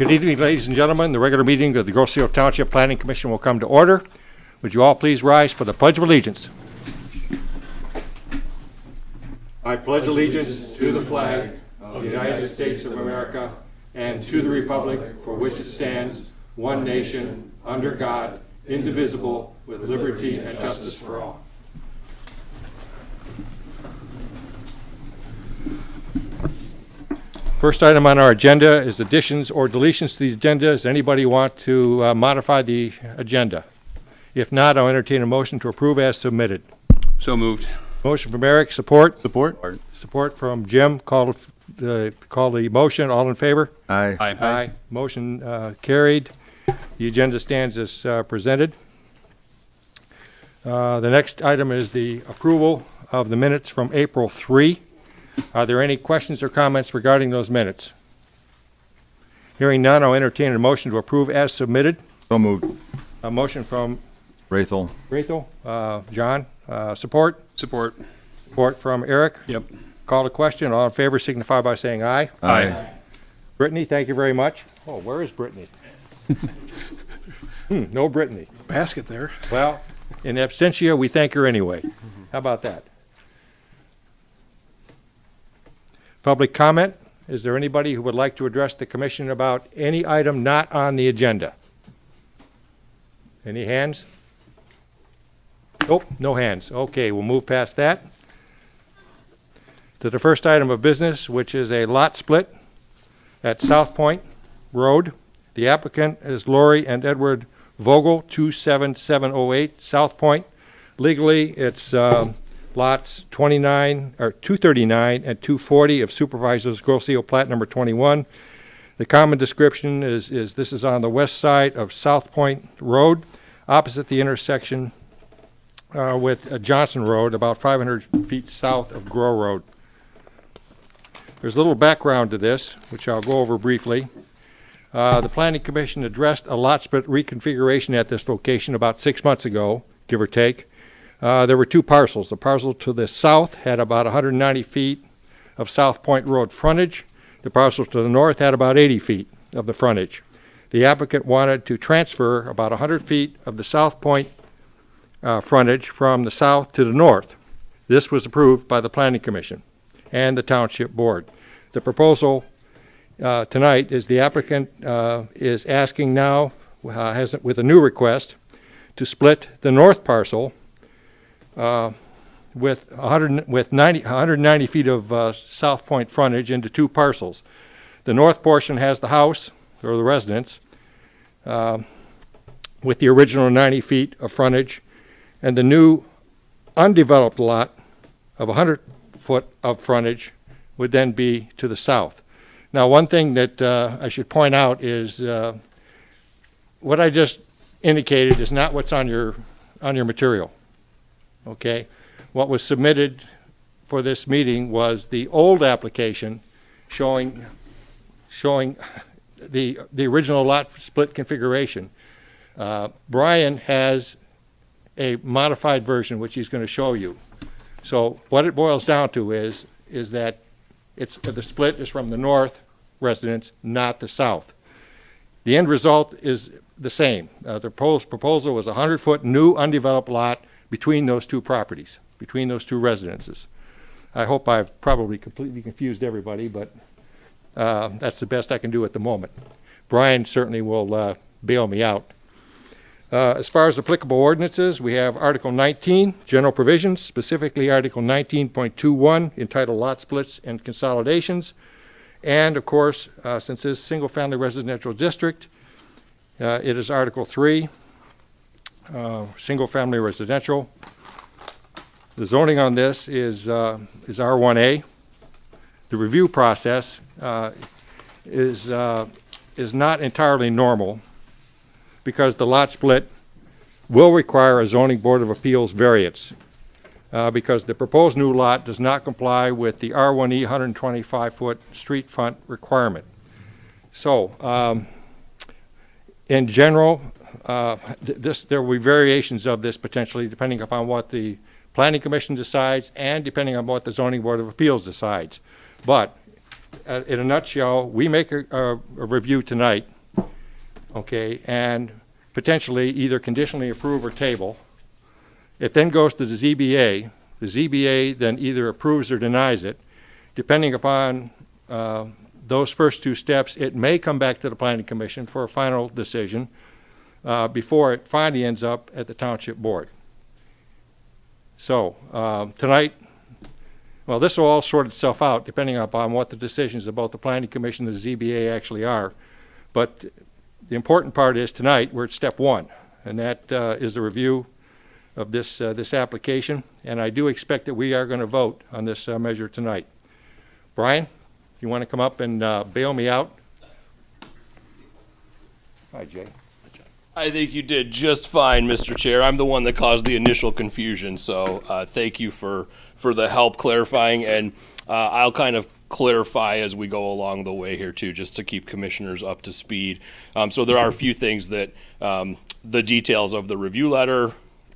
Good evening, ladies and gentlemen. The regular meeting of the Grosse Ile Township Planning Commission will come to order. Would you all please rise for the Pledge of Allegiance? I pledge allegiance to the flag of the United States of America and to the republic for which it stands, one nation, under God, indivisible, with liberty and justice for all. First item on our agenda is additions or deletions to the agenda. Does anybody want to modify the agenda? If not, I'll entertain a motion to approve as submitted. So moved. Motion from Eric, support. Support. Support from Jim. Call the motion. All in favor? Aye. Aye. Motion carried. The agenda stands as presented. The next item is the approval of the minutes from April 3. Are there any questions or comments regarding those minutes? Hearing none, I'll entertain a motion to approve as submitted. So moved. A motion from Rachel. Rachel. John. Support. Support. Support from Eric. Yep. Call to question. All in favor signify by saying aye. Aye. Brittany, thank you very much. Oh, where is Brittany? No Brittany. Basket there. Well, in absentia, we thank her anyway. How about that? Public comment. Is there anybody who would like to address the commission about any item not on the agenda? Any hands? Nope, no hands. Okay, we'll move past that to the first item of business, which is a lot split at South Point Road. The applicant is Lori and Edward Vogel, 27708 South Point. Legally, it's lots 239 and 240 of Supervisors Grosse Ile Plat number 21. The common description is this is on the west side of South Point Road, opposite the intersection with Johnson Road, about 500 feet south of Grow Road. There's a little background to this, which I'll go over briefly. The Planning Commission addressed a lot split reconfiguration at this location about 6 months ago, give or take. There were two parcels. The parcel to the south had about 190 feet of South Point Road frontage. The parcel to the north had about 80 feet of the frontage. The applicant wanted to transfer about 100 feet of the South Point frontage from the south to the north. This was approved by the Planning Commission and the Township Board. The proposal tonight is the applicant is asking now, with a new request, to split the north parcel with 190 feet of South Point frontage into two parcels. The north portion has the house, or the residence, with the original 90 feet of frontage, and the new undeveloped lot of 100 foot of frontage would then be to the south. Now, one thing that I should point out is what I just indicated is not what's on your material. Okay, what was submitted for this meeting was the old application showing the original lot split configuration. Brian has a modified version which he's going to show you. So what it boils down to is that the split is from the north residence, not the south. The end result is the same. The proposal was a 100-foot new undeveloped lot between those two properties, between those two residences. I hope I've probably completely confused everybody, but that's the best I can do at the moment. Brian certainly will bail me out. As far as applicable ordinances, we have Article 19, General Provisions, specifically Article 19.21, entitled Lot Splits and Consolidations. And, of course, since this is single-family residential district, it is Article 3, single-family residential. The zoning on this is R1A. The review process is not entirely normal because the lot split will require a zoning board of appeals variance because the proposed new lot does not comply with the R1E 125-foot street front requirement. So, in general, there will be variations of this potentially depending upon what the Planning Commission decides and depending on what the Zoning Board of Appeals decides. But in a nutshell, we make a review tonight okay, and potentially either conditionally approve or table. It then goes to the ZBA. The ZBA then either approves or denies it. Depending upon those first two steps, it may come back to the Planning Commission for a final decision before it finally ends up at the Township Board. So tonight, well, this will all sort itself out depending upon what the decisions about the Planning Commission and the ZBA actually are. But the important part is tonight we're at step one, and that is the review of this application. And I do expect that we are going to vote on this measure tonight. Brian, if you want to come up and bail me out. Hi, Jay. I think you did just fine, Mr. Chair. I'm the one that caused the initial confusion, so thank you for the help clarifying, and I'll kind of clarify as we go along the way here too, just to keep commissioners up to speed. So there are a few things that the details of the review letter,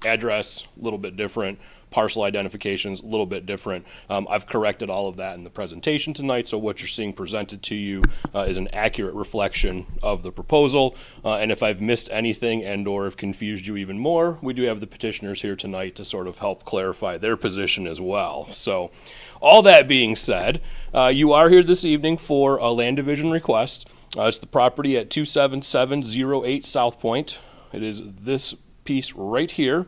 address, a little bit different, parcel identifications, a little bit different. I've corrected all of that in the presentation tonight, so what you're seeing presented to you is an accurate reflection of the proposal. And if I've missed anything and or have confused you even more, we do have the petitioners here tonight to sort of help clarify their position as well. So all that being said, you are here this evening for a land division request. It's the property at 27708 South Point. It is this piece right here.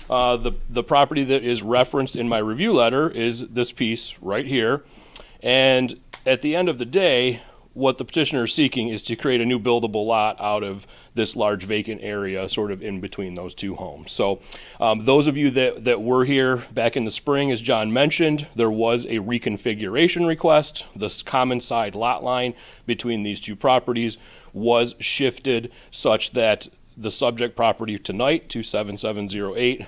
The property that is referenced in my review letter is this piece right here. And at the end of the day, what the petitioner is seeking is to create a new buildable lot out of this large vacant area sort of in between those two homes. So those of you that were here back in the spring, as John mentioned, there was a reconfiguration request. This common side lot line between these two properties was shifted such that the subject property tonight, 27708,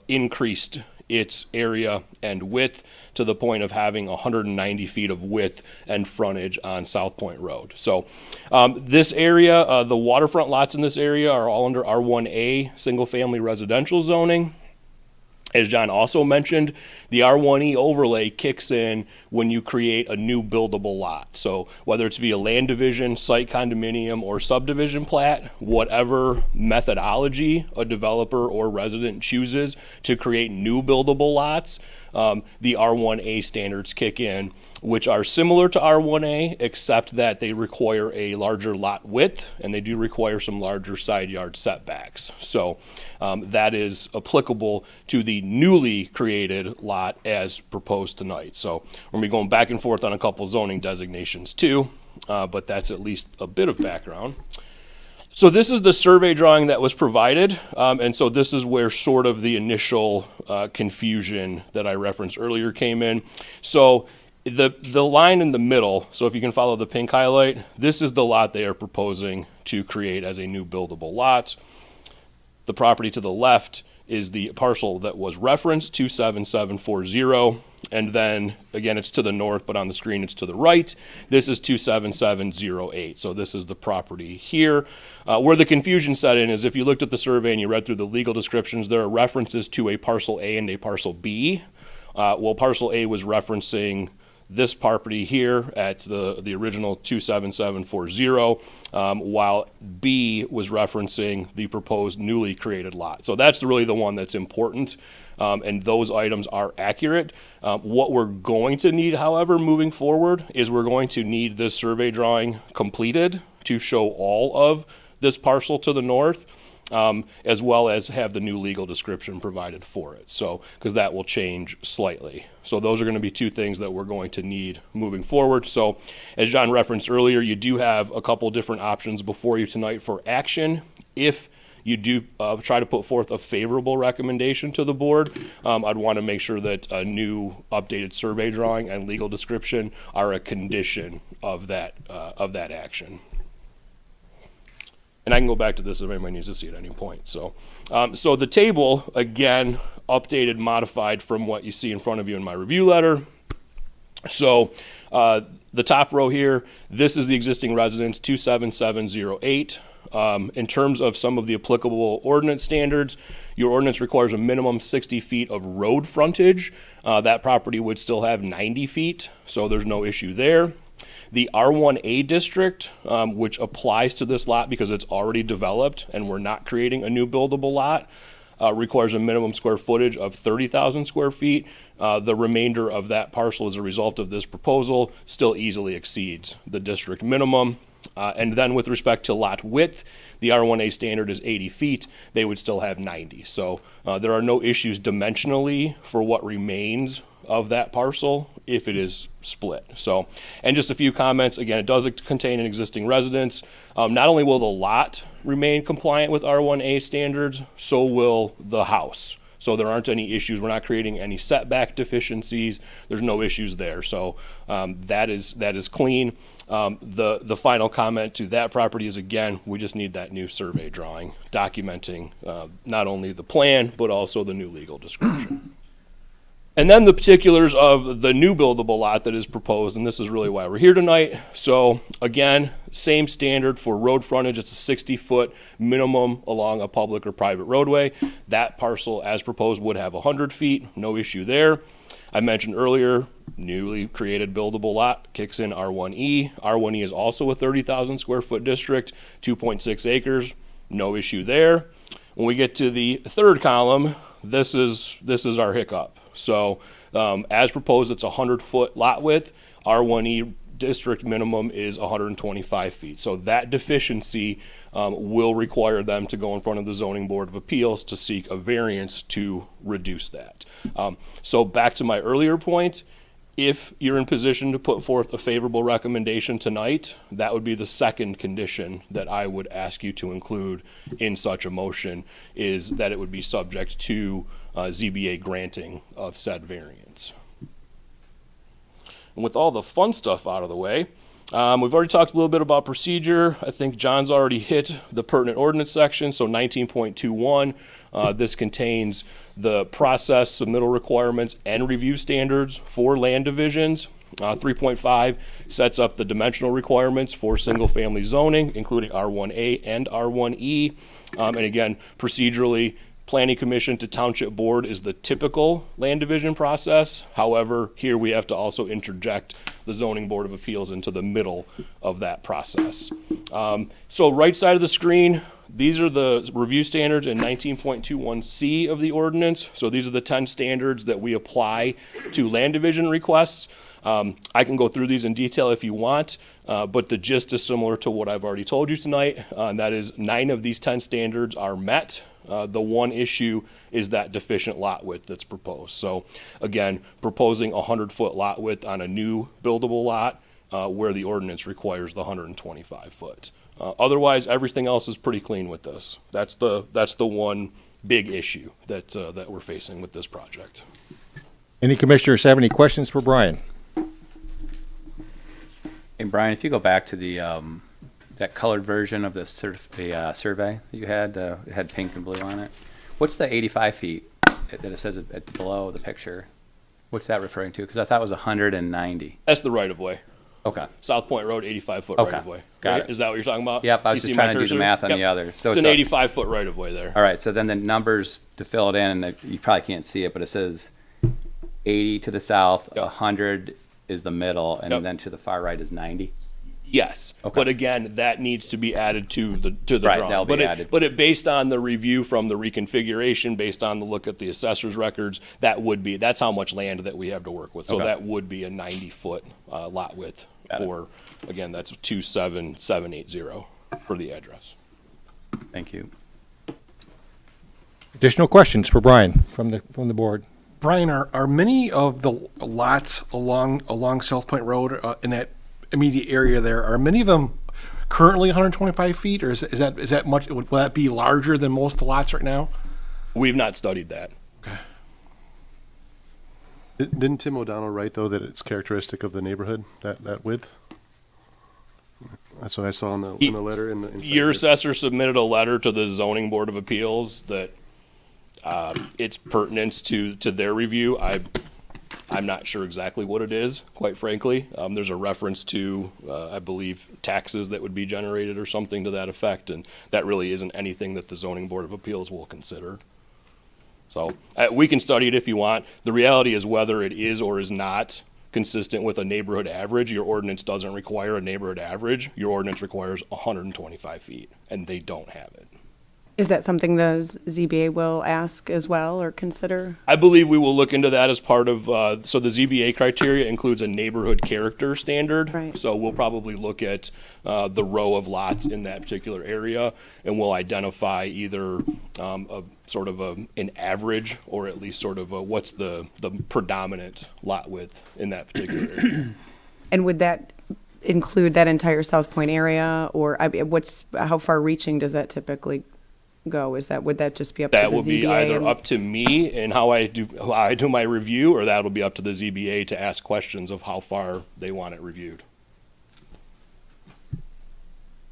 increased its area and width to the point of having 190 feet of width and frontage on South Point Road. So this area, the waterfront lots in this area are all under R1A single-family residential zoning. As John also mentioned, the R1E overlay kicks in when you create a new buildable lot. So whether it's via land division, site condominium, or subdivision plat, whatever methodology a developer or resident chooses to create new buildable lots, the R1A standards kick in, which are similar to R1A, except that they require a larger lot width and they do require some larger side yard setbacks. So that is applicable to the newly created lot as proposed tonight. So we're going to be going back and forth on a couple zoning designations too, but that's at least a bit of background. So this is the survey drawing that was provided, and so this is where sort of the initial confusion that I referenced earlier came in. So the line in the middle, so if you can follow the pink highlight, this is the lot they are proposing to create as a new buildable lot. The property to the left is the parcel that was referenced, 27740, and then again it's to the north, but on the screen it's to the right. This is 27708, so this is the property here. Where the confusion set in is if you looked at the survey and you read through the legal descriptions, there are references to a parcel A and a parcel B. Well, parcel A was referencing this property here at the original 27740, while B was referencing the proposed newly created lot. So that's really the one that's important, and those items are accurate. What we're going to need, however, moving forward, is we're going to need this survey drawing completed to show all of this parcel to the north, as well as have the new legal description provided for it. So, because that will change slightly. So those are going to be two things that we're going to need moving forward. So as John referenced earlier, you do have a couple different options before you tonight for action. If you do try to put forth a favorable recommendation to the board, I'd want to make sure that a new updated survey drawing and legal description are a condition of that action. And I can go back to this if anybody needs to see it at any point. So, so the table, again, updated, modified from what you see in front of you in my review letter. So the top row here, this is the existing residence, 27708. In terms of some of the applicable ordinance standards, your ordinance requires a minimum 60 feet of road frontage. That property would still have 90 feet, so there's no issue there. The R1A district, which applies to this lot because it's already developed and we're not creating a new buildable lot, requires a minimum square footage of 30,000 square feet. The remainder of that parcel as a result of this proposal still easily exceeds the district minimum. And then with respect to lot width, the R1A standard is 80 feet. They would still have 90. So there are no issues dimensionally for what remains of that parcel if it is split. So, and just a few comments. Again, it does contain an existing residence. Not only will the lot remain compliant with R1A standards, so will the house. So there aren't any issues. We're not creating any setback deficiencies. There's no issues there. So that is clean. The final comment to that property is, again, we just need that new survey drawing documenting not only the plan, but also the new legal description. And then the particulars of the new buildable lot that is proposed, and this is really why we're here tonight. So again, same standard for road frontage. It's a 60-foot minimum along a public or private roadway. That parcel, as proposed, would have 100 feet. No issue there. I mentioned earlier, newly created buildable lot kicks in R1E. R1E is also a 30,000 square foot district, 2.6 acres. No issue there. When we get to the third column, this is our hiccup. So as proposed, it's 100-foot lot width. R1E district minimum is 125 feet. So that deficiency will require them to go in front of the Zoning Board of Appeals to seek a variance to reduce that. So back to my earlier point, if you're in position to put forth a favorable recommendation tonight, that would be the second condition that I would ask you to include in such a motion, is that it would be subject to ZBA granting of said variance. And with all the fun stuff out of the way, we've already talked a little bit about procedure. I think John's already hit the pertinent ordinance section. So 19.21, this contains the process, submittal requirements, and review standards for land divisions. 3.5 sets up the dimensional requirements for single-family zoning, including R1A and R1E. And again, procedurally, Planning Commission to Township Board is the typical land division process. However, here we have to also interject the Zoning Board of Appeals into the middle of that process. So right side of the screen, these are the review standards in 19.21C of the ordinance. So these are the 10 standards that we apply to land division requests. I can go through these in detail if you want, but the gist is similar to what I've already told you tonight, and that is 9 of these 10 standards are met. The one issue is that deficient lot width that's proposed. So again, proposing a 100-foot lot width on a new buildable lot where the ordinance requires the 125 foot. Otherwise, everything else is pretty clean with this. That's the one big issue that we're facing with this project. Any commissioners have any questions for Brian? Hey, Brian, if you go back to the that colored version of the survey that you had, it had pink and blue on it. What's the 85 feet that it says below the picture? What's that referring to? Because I thought it was 190. That's the right of way. Okay. South Point Road, 85-foot Okay. right of way. Got right? it. Is that what you're talking about? Yep, I You was see just my trying to do the cursor? math on Yep. the other. So It's an a- 85-foot right of way there. All right, so then the numbers to fill it in, and you probably can't see it, but it says 80 to the south, Yep. 100 is the middle, and Yep. then to the far right is 90. Yes, Okay. but again, that needs to be added to the Right, drawing. that'll be added. But it based on the review from the reconfiguration, based on the look at the assessor's records, that's how much land that we have to work with. So Okay. that would be a 90-foot lot width Got it. for, again, that's 27780 for the address. Thank you. Additional questions for Brian from the board? Brian, are many of the lots along South Point Road in that immediate area there, are many of them currently 125 feet, or is that much? Will that be larger than most of the lots right now? We've not studied that. Didn't Tim O'Donnell write, though, that it's characteristic of the neighborhood, that width? That's what I saw in the letter. Inside Your here. assessor submitted a letter to the Zoning Board of Appeals that its pertinence to their review. I'm not sure exactly what it is, quite frankly. There's a reference to, I believe, taxes that would be generated or something to that effect, and that really isn't anything that the Zoning Board of Appeals will consider. So we can study it if you want. The reality is whether it is or is not consistent with a neighborhood average. Your ordinance doesn't require a neighborhood average. Your ordinance requires 125 feet, and they don't have it. Is that something the ZBA will ask as well or consider? I believe we will look into that as part of, so the ZBA criteria includes a neighborhood character standard. Right. So we'll probably look at the row of lots in that particular area, and we'll identify either a sort of an average, or at least sort of what's the predominant lot width in that particular area. And would that include that entire South Point area, or how far reaching does that typically go? Would that just be up to the ZBA? That will be either up to me and how I do my review, or that'll be up to the ZBA to ask questions of how far they want it reviewed.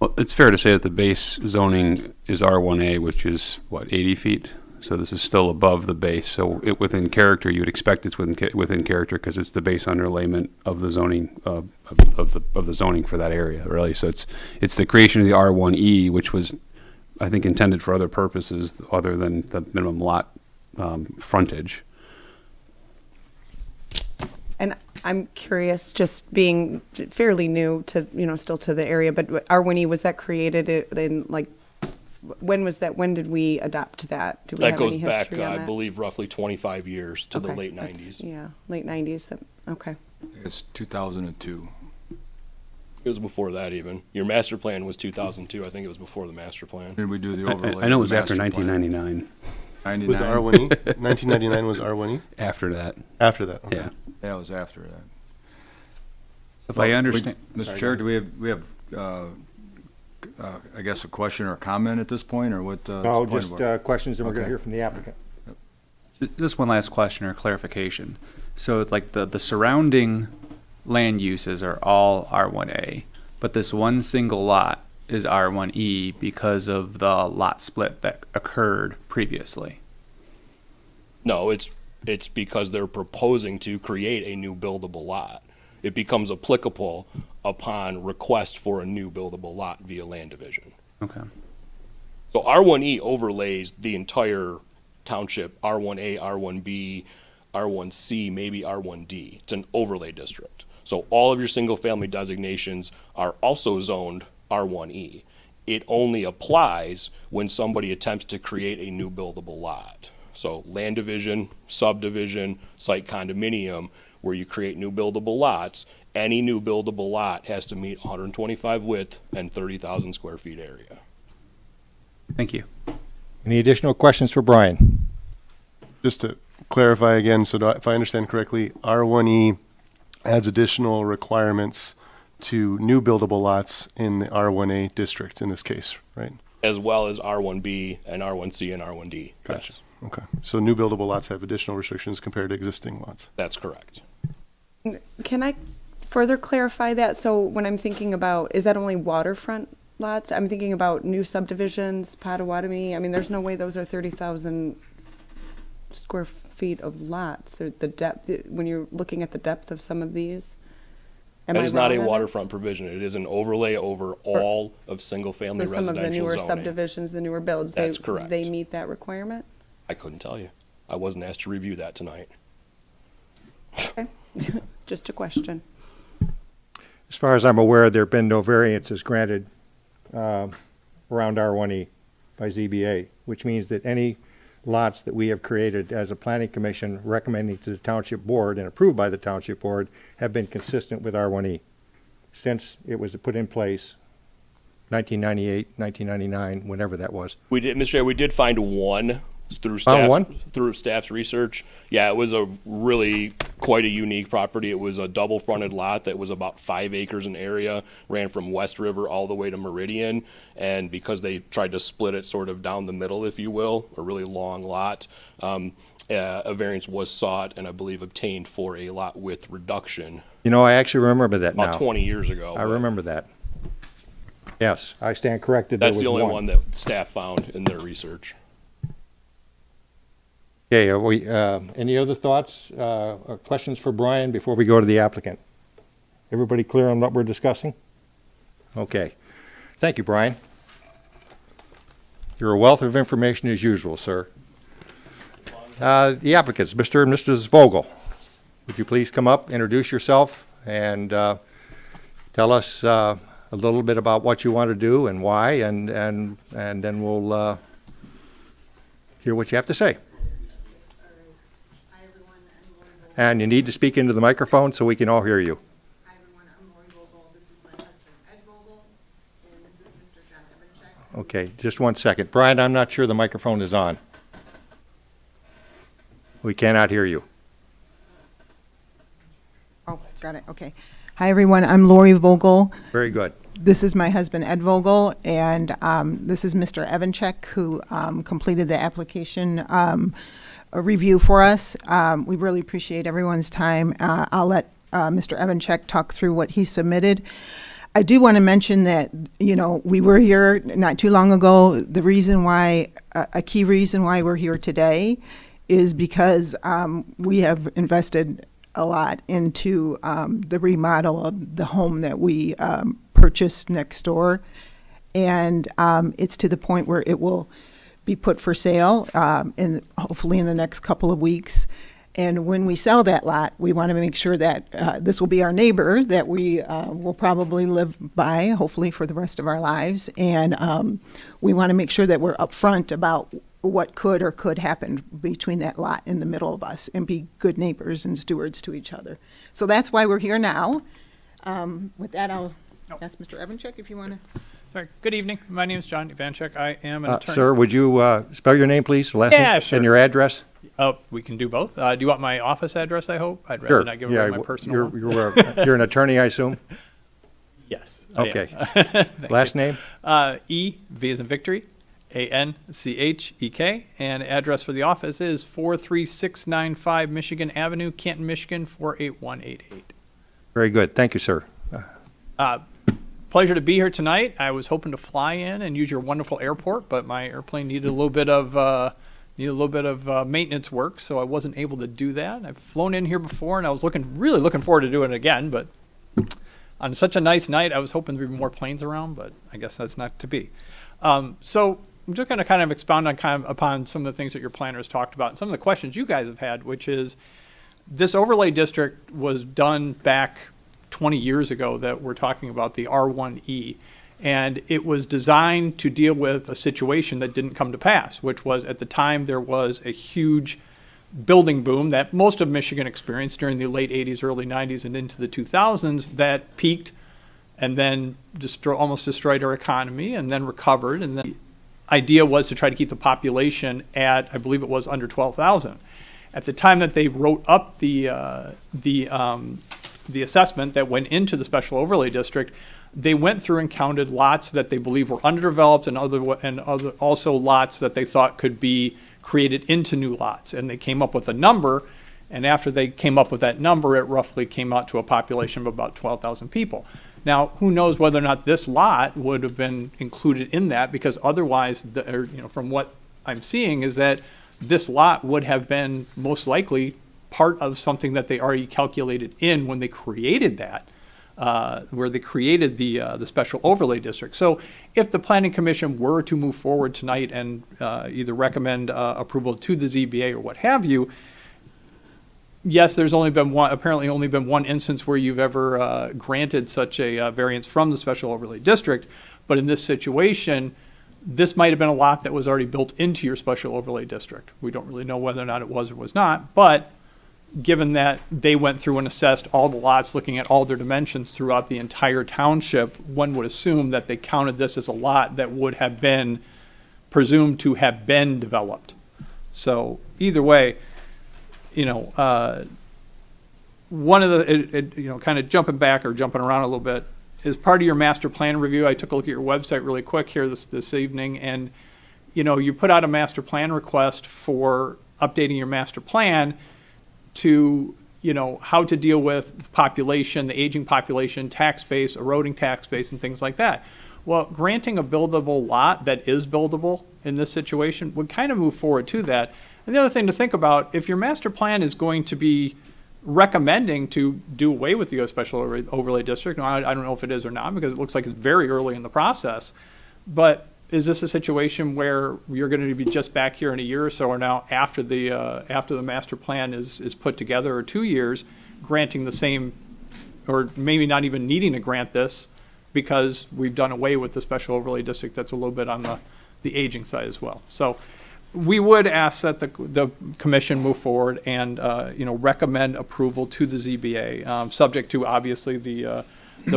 Well, it's fair to say that the base zoning is R1A, which is, 80 feet? So this is still above the base. So within character, you would expect it's within character because it's the base underlayment of the zoning, of the zoning for that area, really. So it's the creation of the R1E, which was, I think, intended for other purposes other than the minimum lot frontage. And I'm curious, just being fairly new to, still to the area, but R1E, was that created in when was that? When did we adopt that? Do we That have goes any back, history on I that? believe, roughly 25 years to the Okay, late that's- 90s. Yeah, late 90s. Okay. It's 2002. It was before that even. Your master plan was 2002. I think it was before the master plan. Did we do the overlay? I know it was after master plan? 1999. Was 99? R1E? 1999 was R1E? After that, After that, okay. yeah. Yeah, it was after that. If I understand, Mr. Chair, do we have, I guess, a question or a comment at this point, or what? No, point just of order? questions, and we're going to Okay. hear from the applicant. just one last question or clarification. So it's like the surrounding land uses are all R1A, but this one single lot is R1E because of the lot split that occurred previously. No, it's because they're proposing to create a new buildable lot. It becomes applicable upon request for a new buildable lot via land division. Okay. So R1E overlays the entire township, R1A, R1B, R1C, maybe R1D. It's an overlay district. So all of your single-family designations are also zoned R1E. It only applies when somebody attempts to create a new buildable lot. So land division, subdivision, site condominium, where you create new buildable lots, any new buildable lot has to meet 125 width and 30,000 square feet area. Thank you. Any additional questions for Brian? Just to clarify again, so if I understand correctly, R1E adds additional requirements to new buildable lots in the R1A district in this case, right? As well as R1B and R1C and R1D. Gotcha. Yes, Okay. So new buildable lots have additional restrictions compared to existing lots. that's correct. Can I further clarify that? So when I'm thinking about, is that only waterfront lots? I'm thinking about new subdivisions, Potawatomi. I mean, there's no way those are 30,000 square feet of lots. The depth, when you're looking at the depth of some of these. Am That I is not wrong a on that? waterfront provision. It is an overlay over all of single-family So some of the residential newer zoning. subdivisions, the newer builds, That's correct. they meet that requirement? I couldn't tell you. I wasn't asked to review that tonight. Okay, just a question. As far as I'm aware, there have been no variances granted around R1E by ZBA, which means that any lots that we have created as a planning commission recommending to the township board and approved by the township board have been consistent with R1E since it was put in place 1998, 1999, whenever that was. We did, Mr. Chair, we did find one through Found staff, one? through staff's research. Yeah, it was a really quite a unique property. It was a double fronted lot that was about 5 acres in area, ran from West River all the way to Meridian. And because they tried to split it sort of down the middle, if you will, a really long lot, a variance was sought and I believe obtained for a lot width reduction You know, I actually remember that now. about 20 years ago. I but remember that. Yes, I stand corrected. There That's was the only one that staff found in their research. Okay, are we, any other thoughts, or questions for Brian before we go to the applicant? Everybody clear on what we're discussing? Okay. Thank you, Brian. You're a wealth of information as usual, sir. The applicants, Mr. and Mrs. Vogel. would you please come up, introduce yourself, and tell us a little bit about what you want to do and why, and then we'll hear what you have to say. Hi everyone, I'm Lori Vogel. And you need to speak into the microphone so we can all hear you. Hi everyone, I'm Lori Vogel. This is my husband Ed Vogel, and this is Mr. John Evanchek. Okay, just one second. Brian, I'm not sure the microphone is on. We cannot hear you. Oh, got it. Okay. Hi everyone, I'm Lori Vogel. Very good. This is my husband Ed Vogel, and this is Mr. Evanchek, who completed the application a review for us. We really appreciate everyone's time. I'll let Mr. Evanchek talk through what he submitted. I do want to mention that, you know, we were here not too long ago. The reason why, a key reason why we're here today is because we have invested a lot into the remodel of the home that we purchased next door. And it's to the point where it will be put for sale in hopefully in the next couple of weeks. And when we sell that lot, we want to make sure that this will be our neighbor that we will probably live by, hopefully for the rest of our lives. And we want to make sure that we're upfront about what could or could happen between that lot in the middle of us and be good neighbors and stewards to each other. So that's why we're here now. With that, I'll ask Mr. Evanchek if you want to. Sorry. Good evening. My name is John Evanchek. I am an attorney. Sir, would you spell your name, please, last Yeah, name, sure. and your address? Oh, we can do both. Do you want my office address, I hope? I'd rather Sure. not give away my personal one. You're an attorney, I assume? Yes. I am. Okay. Thank Last you. name? E, V as in victory, Anchek, and address for the office is 43695 Michigan Avenue, Canton, Michigan, 48188. Very good. Thank you, sir. Pleasure to be here tonight. I was hoping to fly in and use your wonderful airport, but my airplane needed a little bit of maintenance work, so I wasn't able to do that. I've flown in here before, and I was really looking forward to doing it again. But on such a nice night, I was hoping there would be more planes around, but I guess that's not to be. So I'm just going to kind of expound on upon some of the things that your planners talked about and some of the questions you guys have had, which is this overlay district was done back 20 years ago that we're talking about, the R1E. And it was designed to deal with a situation that didn't come to pass, which was at the time there was a huge building boom that most of Michigan experienced during the late 80s, early 90s, and into the 2000s that peaked and then almost destroyed our economy and then recovered. And the idea was to try to keep the population at, I believe it was under 12,000. At the time that they wrote up the assessment that went into the special overlay district, they went through and counted lots that they believe were underdeveloped and also lots that they thought could be created into new lots. And they came up with a number, and after they came up with that number, it roughly came out to a population of about 12,000 people. Now, who knows whether or not this lot would have been included in that, because otherwise, from what I'm seeing is that this lot would have been most likely part of something that they already calculated in when they created that, where they created the special overlay district. So if the Planning Commission were to move forward tonight and either recommend approval to the ZBA or what have you, yes, there's apparently only been one instance where you've ever granted such a variance from the special overlay district. But in this situation, this might have been a lot that was already built into your special overlay district. We don't really know whether or not it was or was not, but given that they went through and assessed all the lots, looking at all their dimensions throughout the entire township, one would assume that they counted this as a lot that would have been presumed to have been developed. So either way, one of the, kind of jumping back or jumping around a little bit, as part of your master plan review, I took a look at your website really quick here this evening, and you put out a master plan request for updating your master plan to, how to deal with population, the aging population, tax base, eroding tax base, and things like that. Well, granting a buildable lot that is buildable in this situation would kind of move forward to that. And the other thing to think about, if your master plan is going to be recommending to do away with the special overlay district, now, I don't know if it is or not, because it looks like it's very early in the process, but is this a situation where you're going to be just back here in a year or so, or now after the master plan is put together, or 2 years, granting the same, or maybe not even needing to grant this because we've done away with the special overlay district that's a little bit on the aging side as well. So we would ask that the commission move forward and, recommend approval to the ZBA, subject to obviously the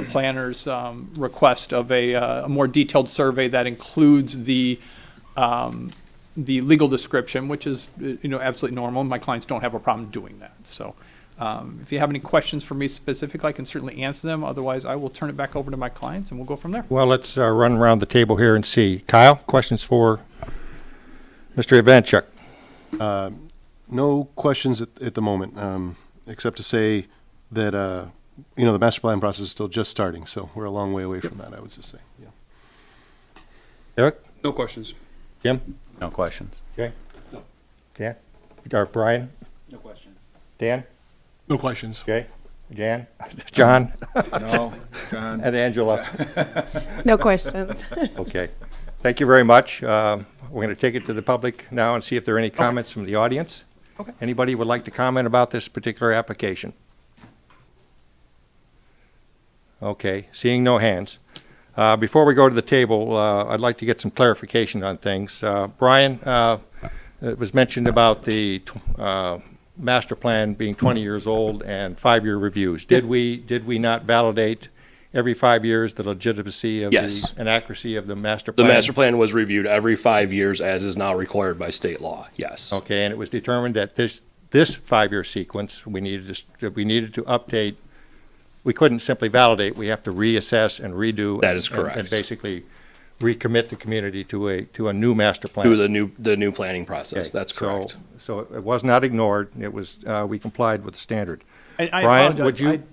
planner's request of a more detailed survey that includes the legal description, which is, absolutely normal. My clients don't have a problem doing that. So if you have any questions for me specifically, I can certainly answer them. Otherwise, I will turn it back over to my clients and we'll go from there. Well, let's run around the table here and see. Kyle, questions for Mr. Ivanchuk? No questions at the moment, except to say that, the master plan process is still just starting, so we're a long way away from that, I would just say. Yeah. Eric? No questions. Jim? No questions. Okay. Dan? Or Brian? No questions. Dan? No questions. Okay. Jan? John? No, John. And Angela? No questions. Okay. Thank you very much. We're going to take it to the public now and see if there are any comments from the audience. Okay. Anybody would like to comment about this particular application? Okay, seeing no hands. Before we go to the table, I'd like to get some clarification on things. Brian, it was mentioned about the master plan being 20 years old and 5-year reviews. Did we not validate every 5 years the legitimacy of Yes. and accuracy of the master The plan? master plan was reviewed every 5 years, as is now required by state law. Yes. Okay, and it was determined that this 5-year sequence, we needed to update. We couldn't simply validate, we have to reassess and redo. That is and- correct. And basically recommit the community to a new master plan. Through the new planning process. Okay, That's correct. So it was not ignored, it was, we complied with the standard. And I Brian, apologize. would you?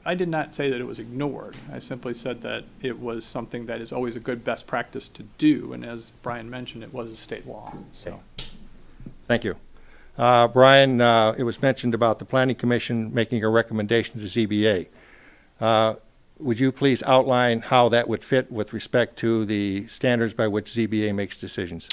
I did not say that it was ignored. I simply said that it was something that is always a good best practice to do. And as Brian mentioned, it was a state law, so. Thank you. Brian, it was mentioned about the Planning Commission making a recommendation to ZBA. Would you please outline how that would fit with respect to the standards by which ZBA makes decisions?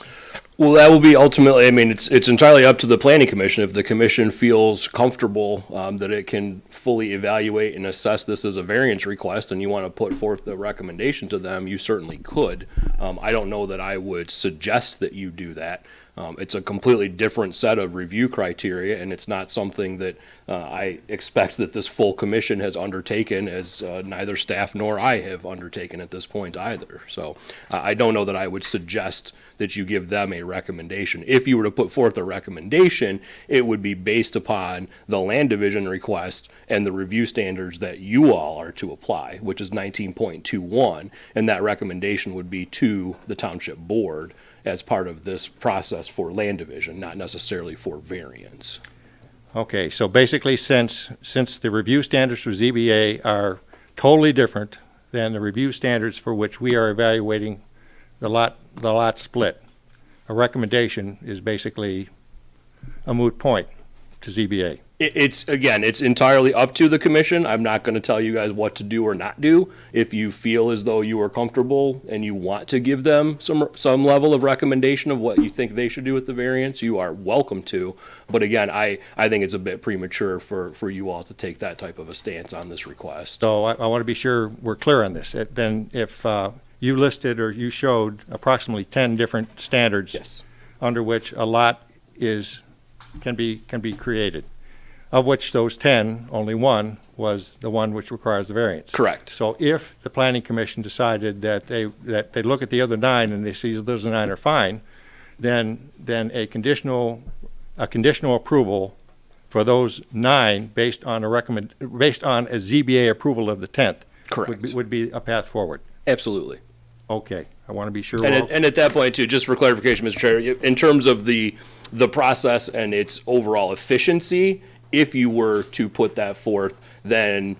Well, that will be ultimately, it's entirely up to the planning commission. If the commission feels comfortable that it can fully evaluate and assess this as a variance request and you want to put forth the recommendation to them, you certainly could. I don't know that I would suggest that you do that. It's a completely different set of review criteria, and it's not something that I expect that this full commission has undertaken, as neither staff nor I have undertaken at this point either. So I don't know that I would suggest that you give them a recommendation. If you were to put forth a recommendation, it would be based upon the land division request and the review standards that you all are to apply, which is 19.21, and that recommendation would be to the township board as part of this process for land division, not necessarily for variance. Okay, so basically, since the review standards for ZBA are totally different than the review standards for which we are evaluating the lot split, a recommendation is basically a moot point to ZBA. It's entirely up to the commission. I'm not going to tell you guys what to do or not do. If you feel as though you are comfortable and you want to give them some level of recommendation of what you think they should do with the variance, you are welcome to. But again, I think it's a bit premature for you all to take that type of a stance on this request. So I want to be sure we're clear on this. Then if you listed or you showed approximately 10 different standards Yes. under which a lot can be created, of which those 10, only one was the one which requires the variance. Correct. So if the planning commission decided that they look at the other 9 and they see those 9 are fine, then a conditional approval for those 9 based on a ZBA approval of the 10th Correct. would be a path forward. Absolutely. Okay, I want to be sure. And at that point, too, just for clarification, Mr. Chair, in terms of the process and its overall efficiency, if you were to put that forth, then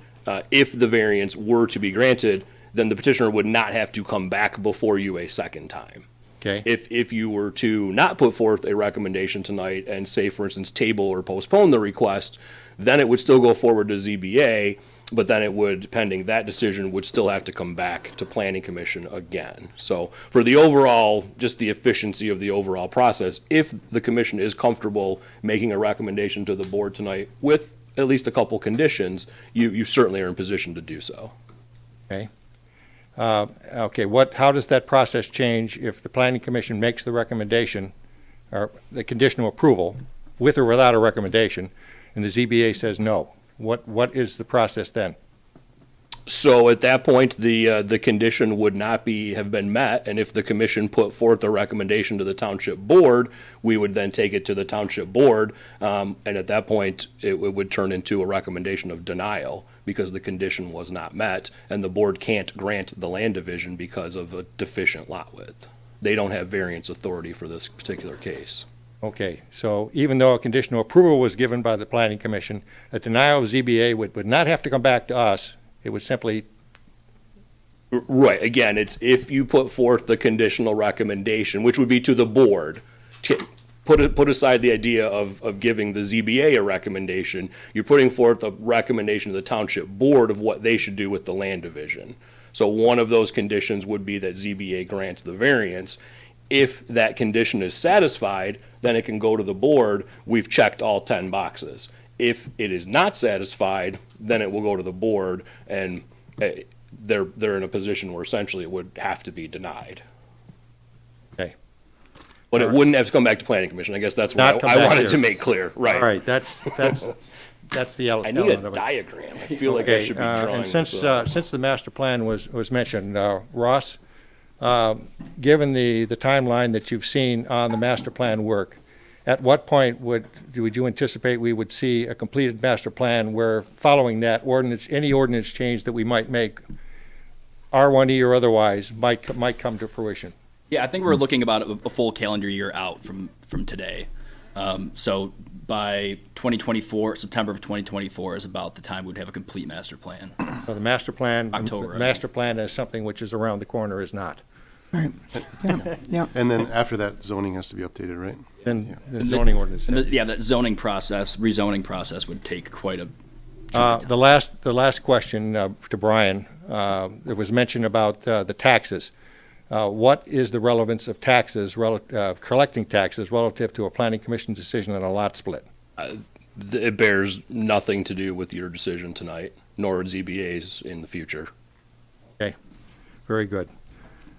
if the variance were to be granted, then the petitioner would not have to come back before you a second time. Okay. If you were to not put forth a recommendation tonight and say, for instance, table or postpone the request, then it would still go forward to ZBA. but then it would, pending that decision, would still have to come back to planning commission again. So for the overall, just the efficiency of the overall process, if the commission is comfortable making a recommendation to the board tonight with at least a couple conditions, you certainly are in position to do so. Okay. Okay, how does that process change if the planning commission makes the recommendation, or the conditional approval, with or without a recommendation, and the ZBA says no? What is the process then? So at that point, the condition would not have been met, and if the commission put forth a recommendation to the township board, we would then take it to the township board, and at that point, it would turn into a recommendation of denial because the condition was not met, and the board can't grant the land division because of a deficient lot width. They don't have variance authority for this particular case. Okay, so even though a conditional approval was given by the planning commission, a denial of ZBA would not have to come back to us. It would simply, Right, again, it's if you put forth the conditional recommendation, which would be to the board, put aside the idea of giving the ZBA a recommendation, you're putting forth a recommendation to the township board of what they should do with the land division. So one of those conditions would be that ZBA grants the variance. If that condition is satisfied, then it can go to the board. We've checked all 10 boxes. If it is not satisfied, then it will go to the board, and they're in a position where essentially it would have to be denied. okay. But it wouldn't have to come back to planning commission. I guess that's Not what come I back wanted here. to make clear, right? All right, that's the I need element a of it. diagram. I feel like I Okay, should be drawing and since, this up. since the master plan was mentioned, Ross, given the timeline that you've seen on the master plan work, at what point would you anticipate we would see a completed master plan where, following that ordinance, any ordinance change that we might make, R1E or otherwise, might come to fruition? Yeah, I think we're looking about a full calendar year out from today. So by 2024, September of 2024 is about the time we'd have a complete master plan. So the master plan, October, the I master plan is something which is around the corner, is not. Right. Yeah. And then after that, zoning has to be updated, right? Then the zoning ordinance. And yeah, that zoning process, rezoning process would take quite a chunk of time. The last question to Brian, there was mention about the taxes. What is the relevance of taxes, collecting taxes relative to a planning commission decision on a lot split? It bears nothing to do with your decision tonight, nor ZBA's in the future. Okay, very good.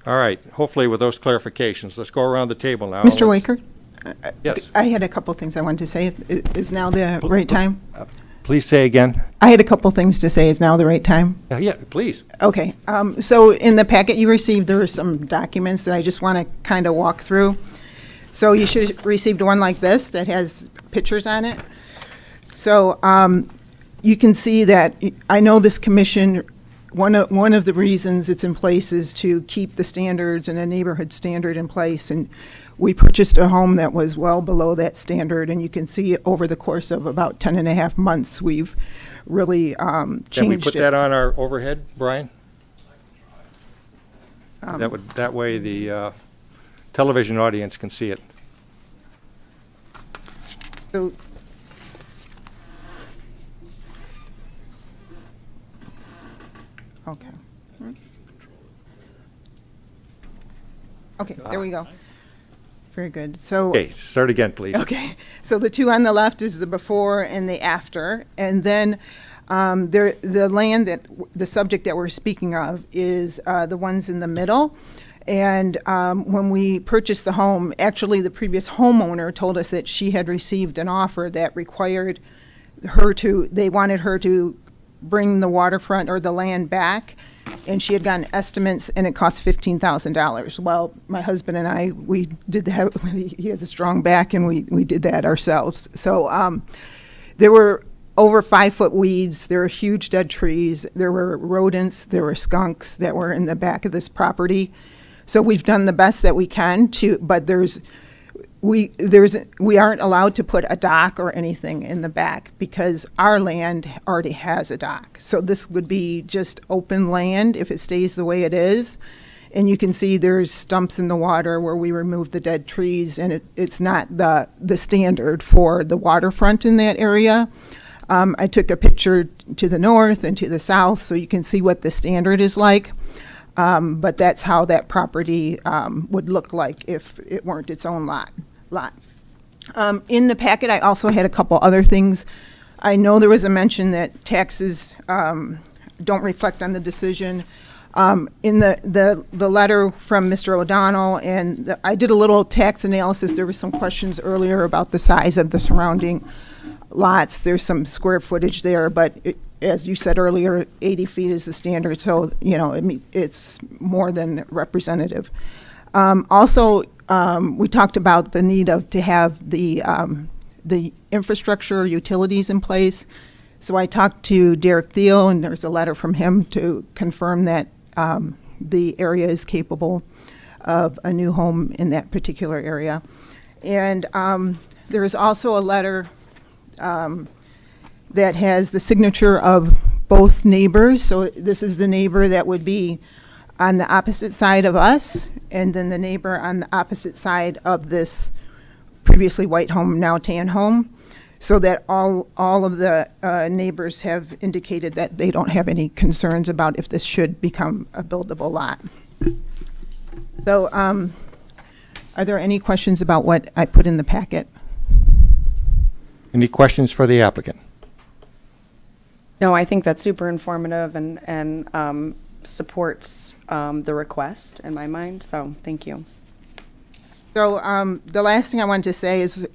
All right, hopefully with those clarifications, let's go around the table now. Mr. Let's- Waker, Yes, I had a couple things I wanted to say. Is now the right time? please say again. I had a couple things to say. Is now the right time? Yeah, please. Okay, so in the packet you received, there were some documents that I just want to kind of walk through. So you should have received one like this that has pictures on it. So you can see that, I know this commission, one of the reasons it's in place is to keep the standards and a neighborhood standard in place. And we purchased a home that was well below that standard, and you can see over the course of about 10 and a half months, we've really changed it. Can we put that on our overhead, Brian? That way the television audience can see it. So, okay. Okay, there we go. Very good. So. Okay, start again, please. Okay, so the two on the left is the before and the after, and then the land the subject that we're speaking of is the ones in the middle. And when we purchased the home, actually the previous homeowner told us that she had received an offer that required they wanted her to bring the waterfront or the land back, and she had gotten estimates, and it cost $15,000. Well, my husband and I, we did that. He has a strong back, and we did that ourselves. So there were over 5-foot weeds. There were huge dead trees. There were rodents. There were skunks that were in the back of this property. So we've done the best that we can but we aren't allowed to put a dock or anything in the back because our land already has a dock. So this would be just open land if it stays the way it is. And you can see there's stumps in the water where we removed the dead trees, and it's not the standard for the waterfront in that area. I took a picture to the north and to the south so you can see what the standard is like. But that's how that property would look like if it weren't its own lot. In the packet, I also had a couple other things. I know there was a mention that taxes don't reflect on the decision. In the letter from Mr. O'Donnell, and I did a little tax analysis. There were some questions earlier about the size of the surrounding lots. There's some square footage there, but as you said earlier, 80 feet is the standard, so it's more than representative. Also, we talked about the need to have the infrastructure utilities in place. So I talked to Derek Thiel, and there's a letter from him to confirm that the area is capable of a new home in that particular area. And there is also a letter that has the signature of both neighbors. So this is the neighbor that would be on the opposite side of us, and then the neighbor on the opposite side of this previously white home, now tan home, so that all of the neighbors have indicated that they don't have any concerns about if this should become a buildable lot. So are there any questions about what I put in the packet? Any questions for the applicant? No, I think that's super informative and supports the request in my mind, so thank you. So the last thing I wanted to say is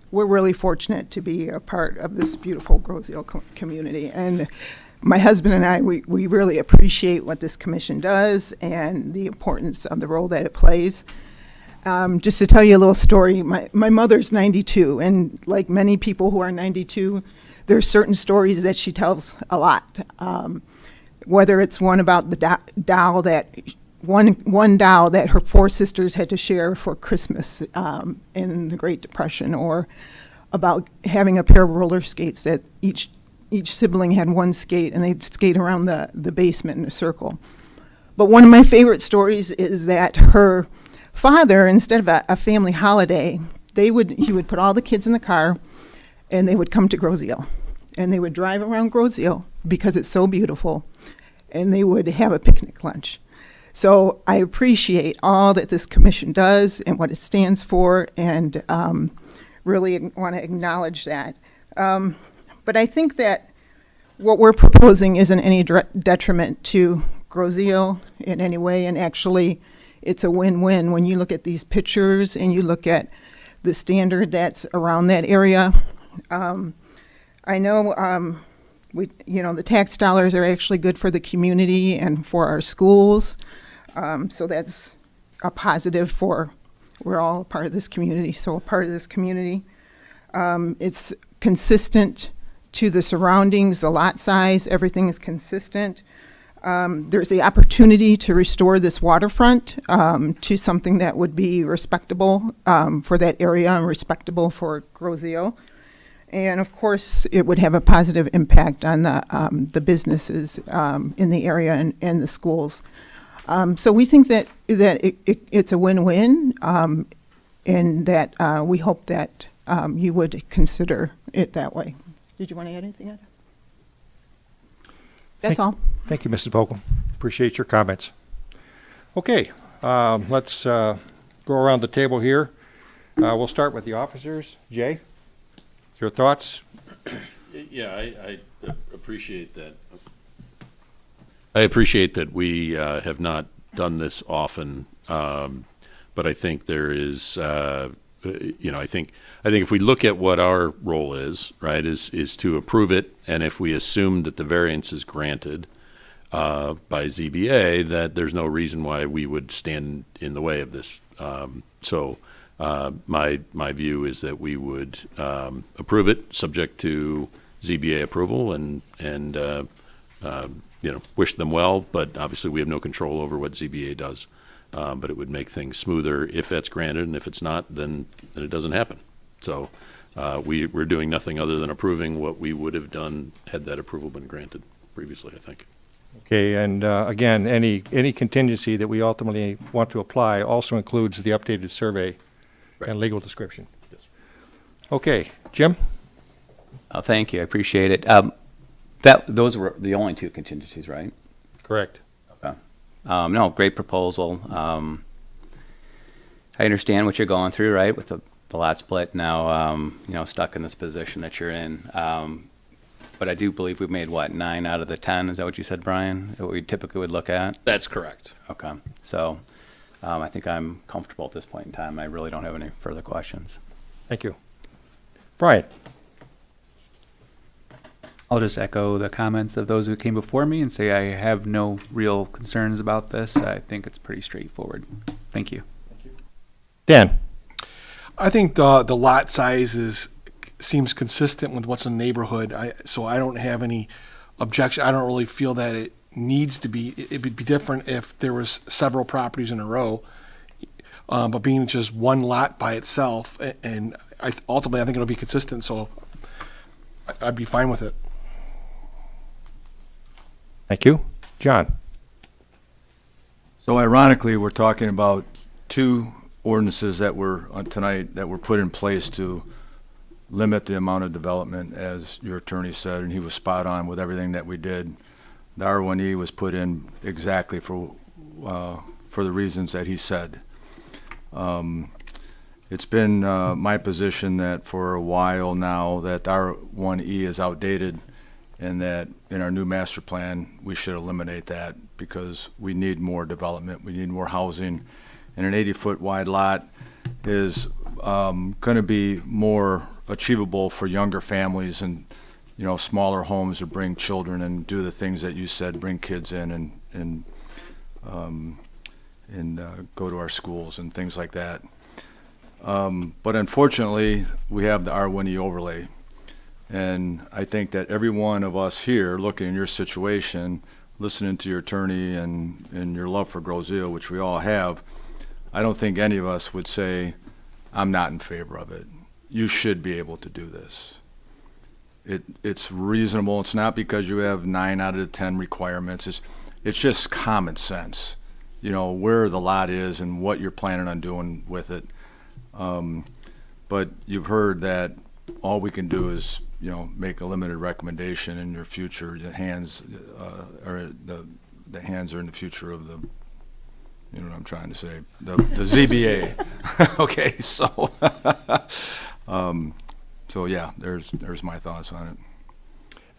we're really fortunate to be a part of this beautiful Groseal community. And my husband and I, we really appreciate what this commission does and the importance of the role that it plays. Just to tell you a little story, my mother's 92, and like many people who are 92, there's certain stories that she tells a lot. Whether it's one about the doll that one doll that her four sisters had to share for Christmas in the Great Depression, or about having a pair of roller skates that each sibling had one skate and they'd skate around the basement in a circle. But one of my favorite stories is that her father, instead of a family holiday, he would put all the kids in the car and they would come to Groseal. And they would drive around Groseal because it's so beautiful, and they would have a picnic lunch. So I appreciate all that this commission does and what it stands for, and really want to acknowledge that. But I think that what we're proposing isn't any detriment to Groseal in any way, and actually it's a win-win when you look at these pictures and you look at the standard that's around that area. I know the tax dollars are actually good for the community and for our schools. So that's a positive we're all a part of this community, so a part of this community. It's consistent to the surroundings, the lot size, everything is consistent. There's the opportunity to restore this waterfront to something that would be respectable for that area and respectable for Groseal. And of course, it would have a positive impact on the businesses in the area and the schools. So we think that it's a win-win, and that we hope that you would consider it that way. Did you want to add anything, Ed? That's all. Thank you, Mrs. Vogel. Appreciate your comments. Okay, let's go around the table here. We'll start with the officers. Jay, your thoughts? Yeah, I appreciate that. I appreciate that we have not done this often, but I think there is, I think if we look at what our role is, right, is to approve it, and if we assume that the variance is granted by ZBA, that there's no reason why we would stand in the way of this. So my view is that we would approve it subject to ZBA approval and wish them well, but obviously we have no control over what ZBA does. But it would make things smoother if that's granted, and if it's not, then it doesn't happen. So we're doing nothing other than approving what we would have done had that approval been granted previously, I think. Okay, and again, any contingency that we ultimately want to apply also includes the updated survey and legal description. Yes. Okay, Jim? Oh, thank you. I appreciate it. Those were the only two contingencies, right? Correct. Okay. No, great proposal. I understand what you're going through, right, with the lot split now, stuck in this position that you're in. But I do believe we've made, 9 out of the 10? Is that what you said, Brian? What we typically would look at? That's correct. Okay. So I think I'm comfortable at this point in time. I really don't have any further questions. Thank you. Brian? I'll just echo the comments of those who came before me and say I have no real concerns about this. I think it's pretty straightforward. Thank you. Dan? I think the lot size seems consistent with what's in the neighborhood. So I don't have any objection. I don't really feel that it needs to be. It would be different if there was several properties in a row, but being just one lot by itself, and ultimately I think it'll be consistent. So I'd be fine with it. Thank you. John? So ironically, we're talking about two ordinances that were tonight that were put in place to limit the amount of development, as your attorney said, and he was spot on with everything that we did. The R1E was put in exactly for the reasons that he said. It's been my position that for a while now that R1E is outdated, and that in our new master plan we should eliminate that because we need more development, we need more housing, and an 80-foot wide lot is going to be more achievable for younger families and smaller homes to bring children and do the things that you said, bring kids in and go to our schools and things like that. But unfortunately, we have the R1E overlay. And I think that every one of us here, looking at your situation, listening to your attorney and your love for Grozil, which we all have, I don't think any of us would say, I'm not in favor of it. You should be able to do this. It's reasonable. It's not because you have 9 out of the 10 requirements. It's just common sense, where the lot is and what you're planning on doing with it. But you've heard that all we can do is make a limited recommendation in your future. The hands are the hands are in the future of the, what I'm trying to say, the ZBA. Okay, so so yeah, there's my thoughts on it.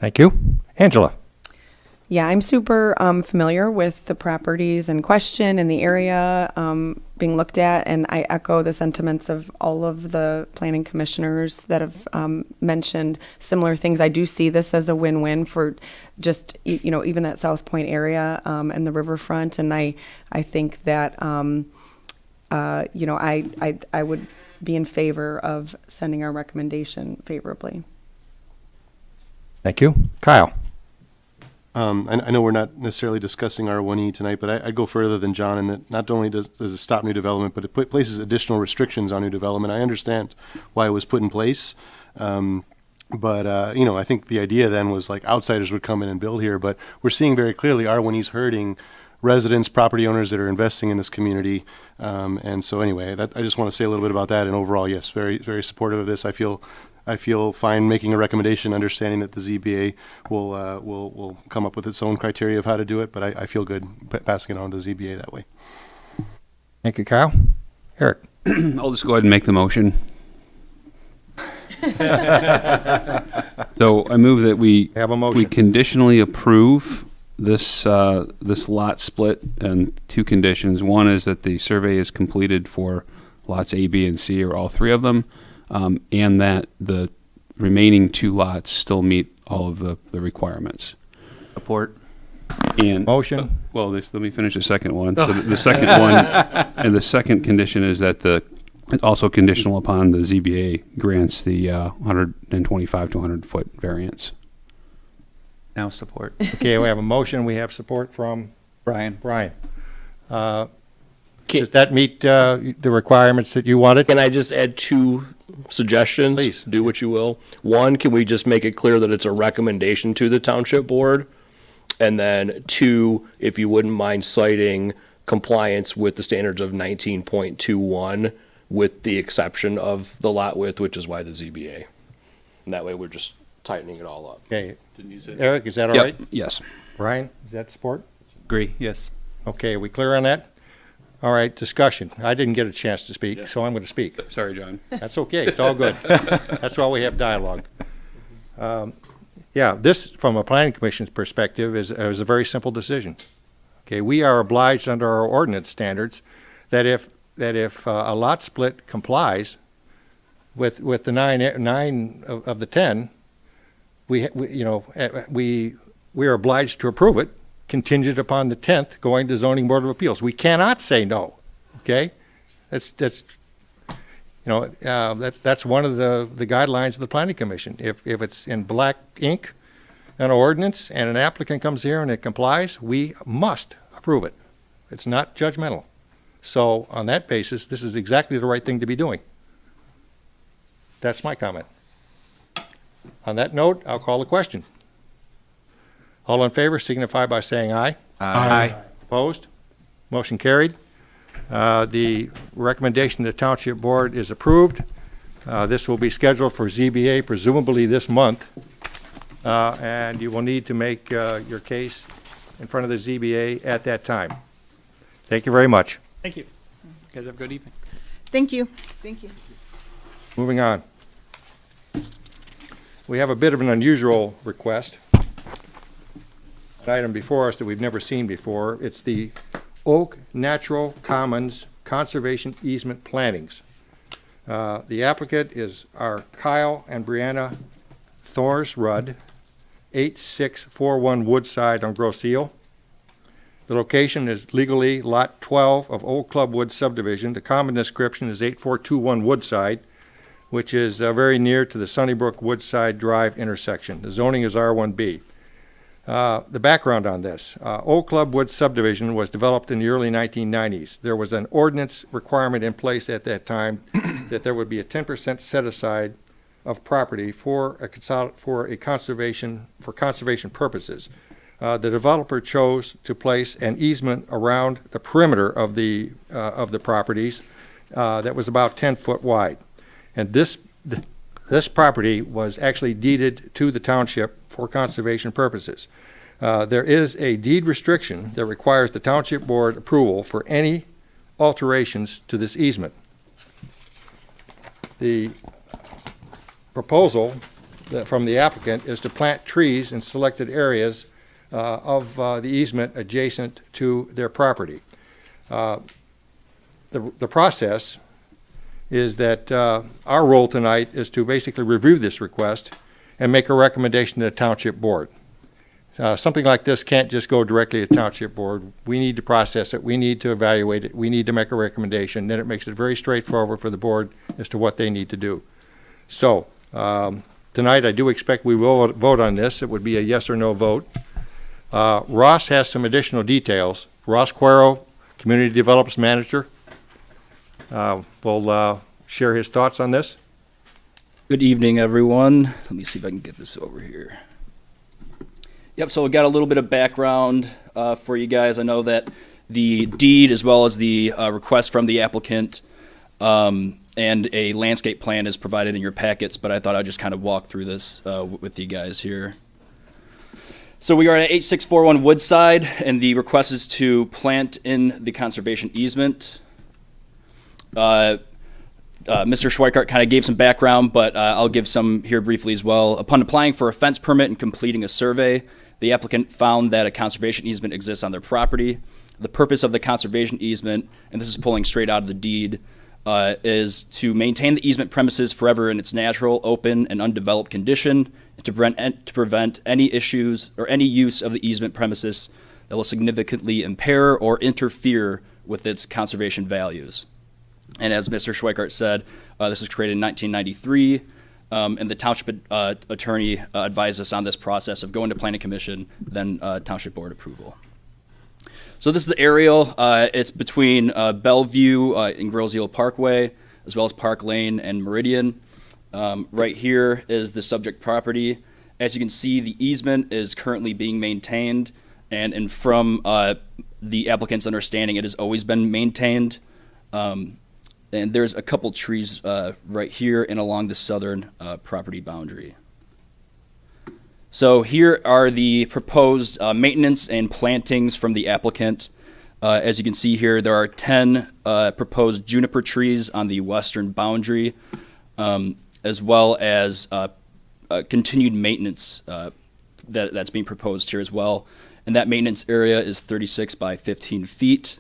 Thank you. Angela? Yeah, I'm super familiar with the properties in question and the area being looked at, and I echo the sentiments of all of the planning commissioners that have mentioned similar things. I do see this as a win-win for just, even that South Point area and the riverfront, and I think that, I would be in favor of sending our recommendation favorably. Thank you. Kyle? I know we're not necessarily discussing R1E tonight, but I'd go further than John in that not only does it stop new development, but it places additional restrictions on new development. I understand why it was put in place, but I think the idea then was like outsiders would come in and build here, but we're seeing very clearly R1E's hurting residents, property owners that are investing in this community. And so anyway, I just want to say a little bit about that. And overall, yes, very, very supportive of this. I feel fine making a recommendation, understanding that the ZBA will come up with its own criteria of how to do it, but I feel good passing it on to the ZBA that way. Thank you, Kyle. Eric? I'll just go ahead and make the motion. So I move that we Have a motion. we conditionally approve this lot split and 2 conditions. One is that the survey is completed for lots A, B, and C, or all 3 of them, and that the remaining 2 lots still meet all of the requirements. Support. And Motion. Well, let me finish the second one. So the second one, and the second condition is that it's also conditional upon the ZBA grants the 125 to 100 foot variance. Now support. Okay, we have a motion. We have support from Brian. Brian. Does that meet the requirements that you wanted? Can I just add 2 suggestions? Please. Do what you will. One, can we just make it clear that it's a recommendation to the township board? And then 2, if you wouldn't mind citing compliance with the standards of 19.21 with the exception of the lot width, which is why the ZBA. And that way we're just tightening it all up. Okay. Didn't you say? Eric, is that all right? Yes. Ryan, is that support? Agree, yes. Okay, we clear on that? All right, discussion. I didn't get a chance to speak, so I'm going to speak. Sorry, John. That's okay, it's all good. That's why we have dialogue. Yeah, this, from a planning commission's perspective, is a very simple decision. Okay, we are obliged under our ordinance standards that if a lot split complies with the nine of the 10, we are obliged to approve it, contingent upon the 10th going to zoning board of appeals. We cannot say no. Okay, that's one of the guidelines of the planning commission. If it's in black ink, an ordinance, and an applicant comes here and it complies, we must approve it. It's not judgmental. So on that basis, this is exactly the right thing to be doing. That's my comment. On that note, I'll call the question. All in favor signify by saying aye. Aye. Opposed? Motion carried. The recommendation of the Township Board is approved. This will be scheduled for ZBA presumably this month. And you will need to make your case in front of the ZBA at that time. Thank you very much. Thank you. You guys have a good evening. Thank you. Thank you. Moving on. We have a bit of an unusual request. An item before us that we've never seen before. It's the Oak Natural Commons Conservation Easement Plantings. The applicant are Kyle and Brianna Thorsrud, 8641 Woodside on Grosse Ile. The location is legally Lot 12 of Old Clubwood subdivision. The common description is 8421 Woodside, which is very near to the Sunnybrook Woodside Drive intersection. The zoning is R1B. The background on this, Old Clubwood subdivision was developed in the early 1990s. There was an ordinance requirement in place at that time that there would be a 10% set aside of property for conservation purposes. The developer chose to place an easement around the perimeter of the properties that was about 10 foot wide. And this property was actually deeded to the township for conservation purposes. There is a deed restriction that requires the township board approval for any alterations to this easement. The proposal from the applicant is to plant trees in selected areas of the easement adjacent to their property. The process is that our role tonight is to basically review this request and make a recommendation to the township board. Something like this can't just go directly to township board. We need to process it. We need to evaluate it. We need to make a recommendation. Then it makes it very straightforward for the board as to what they need to do. So tonight I do expect we will vote on this. It would be a yes or no vote. Ross has some additional details. Ross Quero, Community Development Manager, will share his thoughts on this. Good evening, everyone. Let me see if I can get this over here. Yep, so we got a little bit of background for you guys. I know that the deed, as well as the request from the applicant and a landscape plan is provided in your packets, but I thought I'd just kind of walk through this with you guys here. So we are at 8641 Woodside, and the request is to plant in the conservation easement. Mr. Schweikart kind of gave some background, but I'll give some here briefly as well. Upon applying for a fence permit and completing a survey, the applicant found that a conservation easement exists on their property. The purpose of the conservation easement, and this is pulling straight out of the deed, is to maintain the easement premises forever in its natural, open, and undeveloped condition, and to prevent any issues or any use of the easement premises that will significantly impair or interfere with its conservation values. And as Mr. Schweikart said, this was created in 1993, and the township attorney advised us on this process of going to planning commission, then township board approval. So this is the aerial. It's between Bellevue and Grosse Ile Parkway, as well as Park Lane and Meridian. Right here is the subject property. As you can see, the easement is currently being maintained, and from the applicant's understanding, it has always been maintained. And there's a couple trees right here and along the southern property boundary. So here are the proposed maintenance and plantings from the applicant. As you can see here, there are 10 proposed juniper trees on the western boundary, as well as continued maintenance that's being proposed here as well. And that maintenance area is 36 by 15 feet.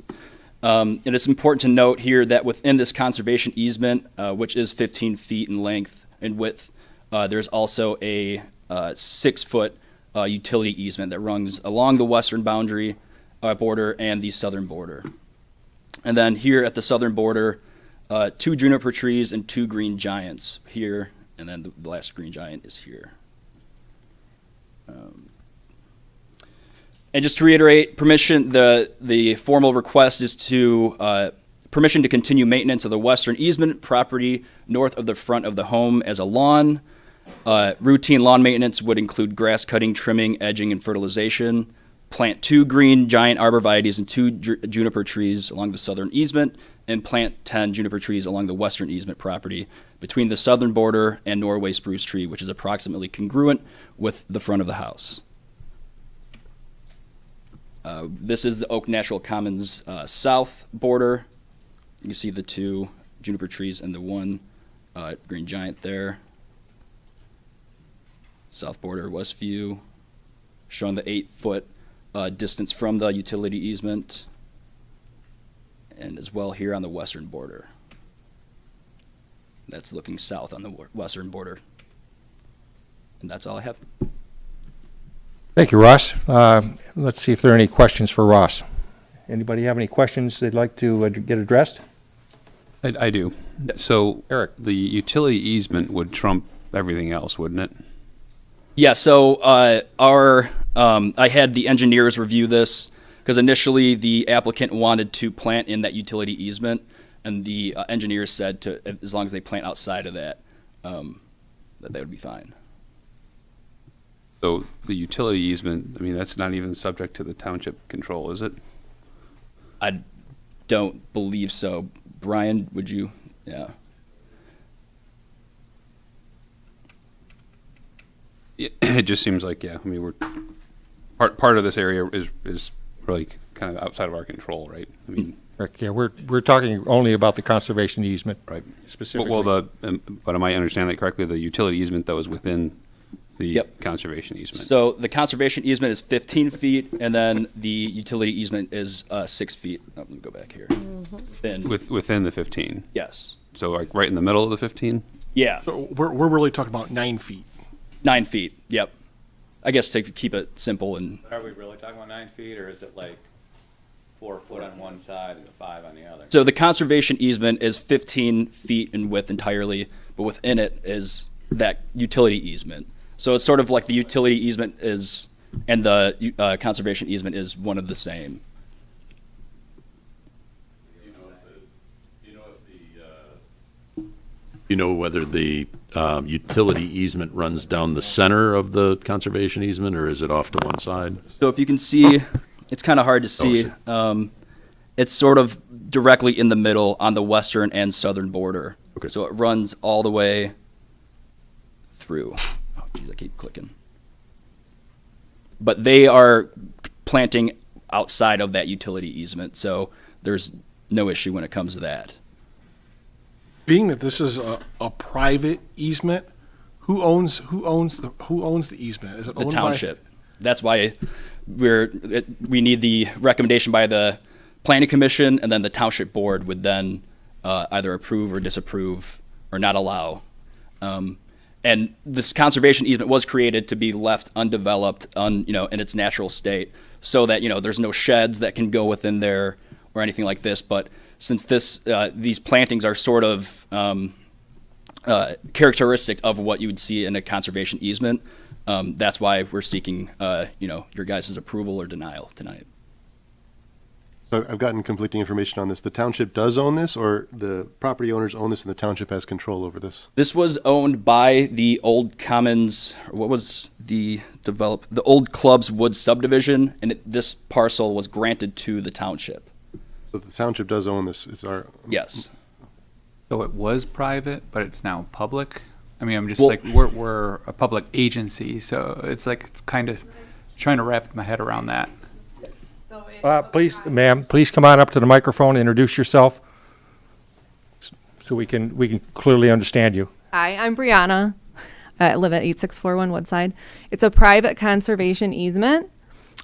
And it's important to note here that within this conservation easement, which is 15 feet in length and width, there's also a 6-foot utility easement that runs along the western boundary border and the southern border. And then here at the southern border, 2 juniper trees and 2 green giants here, and then the last green giant is here. And just to reiterate, permission, the formal request is to permission to continue maintenance of the western easement property north of the front of the home as a lawn. Routine lawn maintenance would include grass cutting, trimming, edging, and fertilization. Plant 2 green giant arborvitaes and 2 juniper trees along the southern easement, and plant 10 juniper trees along the western easement property between the southern border and Norway spruce tree, which is approximately congruent with the front of the house. This is the Oak Natural Commons south border. You see the 2 juniper trees and the 1 green giant there. South border, Westview, showing the 8-foot distance from the utility easement, and as well here on the western border. That's looking south on the western border. And that's all I have. Thank you, Ross. Let's see if there are any questions for Ross. Anybody have any questions they'd like to get addressed? I do. So Eric. the utility easement would trump everything else, wouldn't it? Yeah, so I had the engineers review this because initially the applicant wanted to plant in that utility easement, and the engineers said to, as long as they plant outside of that, that they would be fine. So the utility easement, I mean, that's not even subject to the township control, is it? I don't believe so. Brian, would you? Yeah. It just seems like, yeah, I mean, we're part of this area is really kind of outside of our control, right? I mean, Rick, yeah, we're talking only about the conservation easement. right. Specifically. Well, but am I understanding that correctly? The utility easement that was within the Yep. conservation easement. So the conservation easement is 15 feet, and then the utility easement is 6 feet. Oh, let me go back here. Then, Within the 15. yes. So like right in the middle of the 15? Yeah, So we're really talking about 9 feet. 9 feet. Yep. I guess to keep it simple and Are we really talking about 9 feet, or is it like 4 foot on one side and 5 on the other? so the conservation easement is 15 feet in width entirely, but within it is that utility easement. So it's sort of like the utility easement is, and the conservation easement is one of the same. You know whether the utility easement runs down the center of the conservation easement, or is it off to one side? So if you can see, it's kind of hard to see. It's sort of directly in the middle on the western and southern border. Okay. So it runs all the way through. Oh, geez, I keep clicking. But they are planting outside of that utility easement, so there's no issue when it comes to that. Being that this is a private easement, who owns the easement? Is it The owned township. That's why we need the recommendation by the planning commission, and then the township board would then either approve or disapprove or not allow. And this conservation easement was created to be left undeveloped, in its natural state, so that there's no sheds that can go within there or anything like this. But since these plantings are sort of characteristic of what you would see in a conservation easement, that's why we're seeking your guys' approval or denial tonight. So I've gotten conflicting information on this. The township does own this, or the property owners own this and the township has control over this? This was owned by the Old Commons, what was the Old Clubs Wood subdivision, and this parcel was granted to the township. So the township does own this. It's our. Yes. So it was private, but it's now public? I mean, I'm just Well- like, we're a public agency, so it's like kind of trying to wrap my head around that. Please, ma'am, please come on up to the microphone, introduce yourself, so we can clearly understand you. Hi, I'm Brianna. I live at 8641 Woodside. It's a private conservation easement.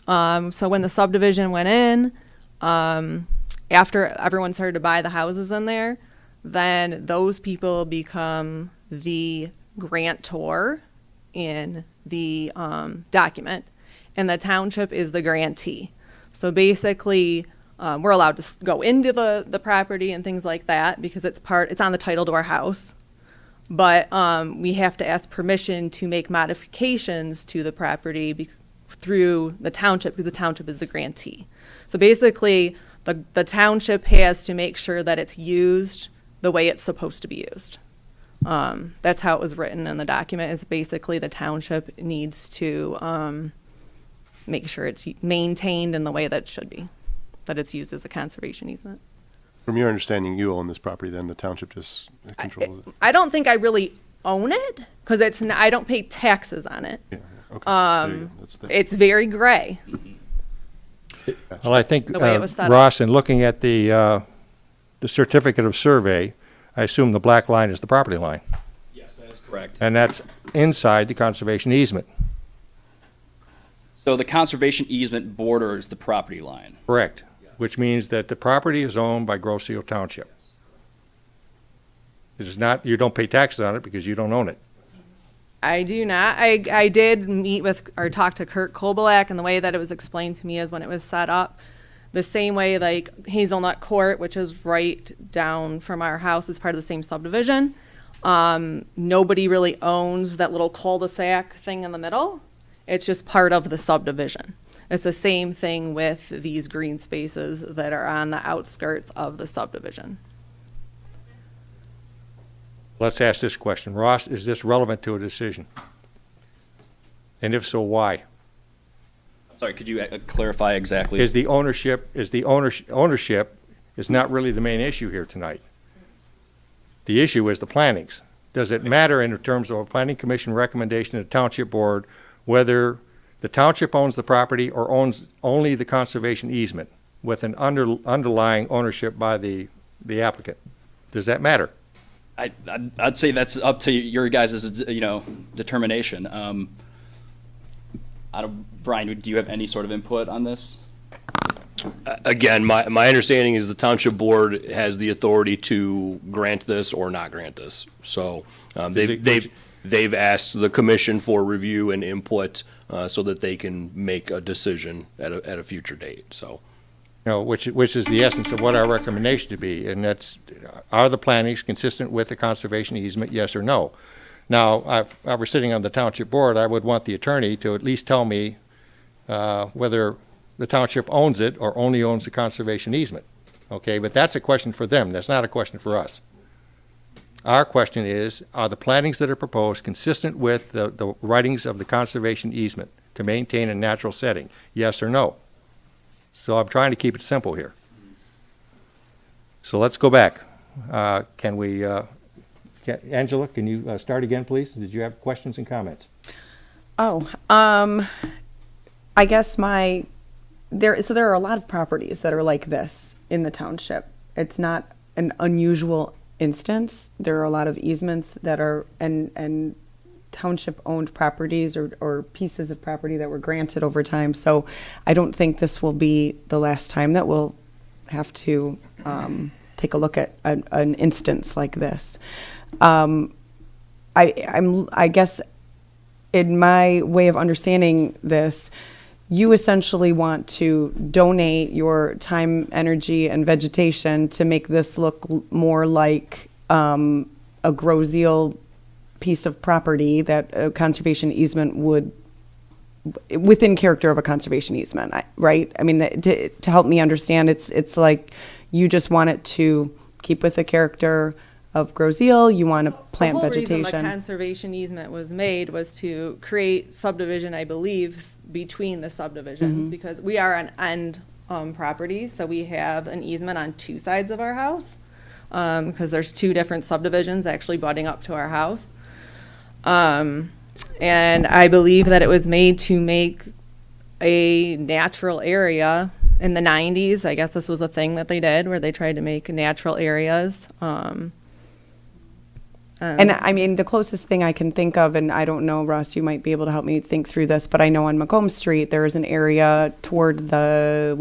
So when the subdivision went in, after everyone started to buy the houses in there, then those people become the grantor in the document, and the township is the grantee. So basically, we're allowed to go into the property and things like that because it's on the title to our house. But we have to ask permission to make modifications to the property through the township because the township is the grantee. So basically, the township has to make sure that it's used the way it's supposed to be used. That's how it was written in the document, is basically the township needs to make sure it's maintained in the way that it should be, that it's used as a conservation easement. From your understanding, you own this property, then the township just controls it? I don't think I really own it because I don't pay taxes on it. Yeah, okay. There you go. That's the- It's very gray. Well, I think, The way it was set up. Ross, in looking at the certificate of survey, I assume the black line is the property line, Yes, that is correct. and that's inside the conservation easement, So the conservation easement borders the property line. correct? Which means that the property is owned by Grosse Ile Township. It is not, you don't pay taxes on it because you don't own it. I do not. I did meet with or talk to Kurt Kobolak, and the way that it was explained to me is when it was set up, the same way like Hazelnut Court, which is right down from our house, is part of the same subdivision. Nobody really owns that little cul-de-sac thing in the middle. It's just part of the subdivision. It's the same thing with these green spaces that are on the outskirts of the subdivision. Let's ask this question. Ross, is this relevant to a decision? And if so, why? Sorry, could you clarify exactly? Is the ownership is not really the main issue here tonight. The issue is the plantings. Does it matter in terms of a planning commission recommendation to the township board whether the township owns the property or owns only the conservation easement with an underlying ownership by the applicant? Does that matter? I'd say that's up to your guys' determination. Brian, do you have any sort of input on this? Again, my understanding is the township board has the authority to grant this or not grant this. So they've asked the commission for review and input so that they can make a decision at a future date. So, Which is the essence of what our recommendation to be, and that's, are the plantings consistent with the conservation easement, yes or no? Now, if I were sitting on the township board, I would want the attorney to at least tell me whether the township owns it or only owns the conservation easement. Okay, but that's a question for them. That's not a question for us. Our question is, are the plantings that are proposed consistent with the writings of the conservation easement to maintain a natural setting? Yes or no? So I'm trying to keep it simple here. So let's go back. Angela, can you start again, please? Did you have questions and comments? I guess there are a lot of properties that are like this in the township. It's not an unusual instance. There are a lot of easements that are, and township-owned properties or pieces of property that were granted over time. So I don't think this will be the last time that we'll have to take a look at an instance like this. I guess in my way of understanding this, you essentially want to donate your time, energy, and vegetation to make this look more like a Grosse Ile piece of property that a conservation easement would, within character of a conservation easement, right? I mean, to help me understand, it's like you just want it to keep with the character of Grosse Ile, you want to plant vegetation. The whole reason the conservation easement was made was to create subdivision, I believe, between the subdivisions, because we are an end property, so we have an easement on two sides of our house, because there's two different subdivisions actually butting up to our house. And I believe that it was made to make a natural area in the 90s. I guess this was a thing that they did where they tried to make natural areas. And I mean, the closest thing I can think of, and I don't know, Ross, you might be able to help me think through this, but I know on Macomb Street, there is an area toward the,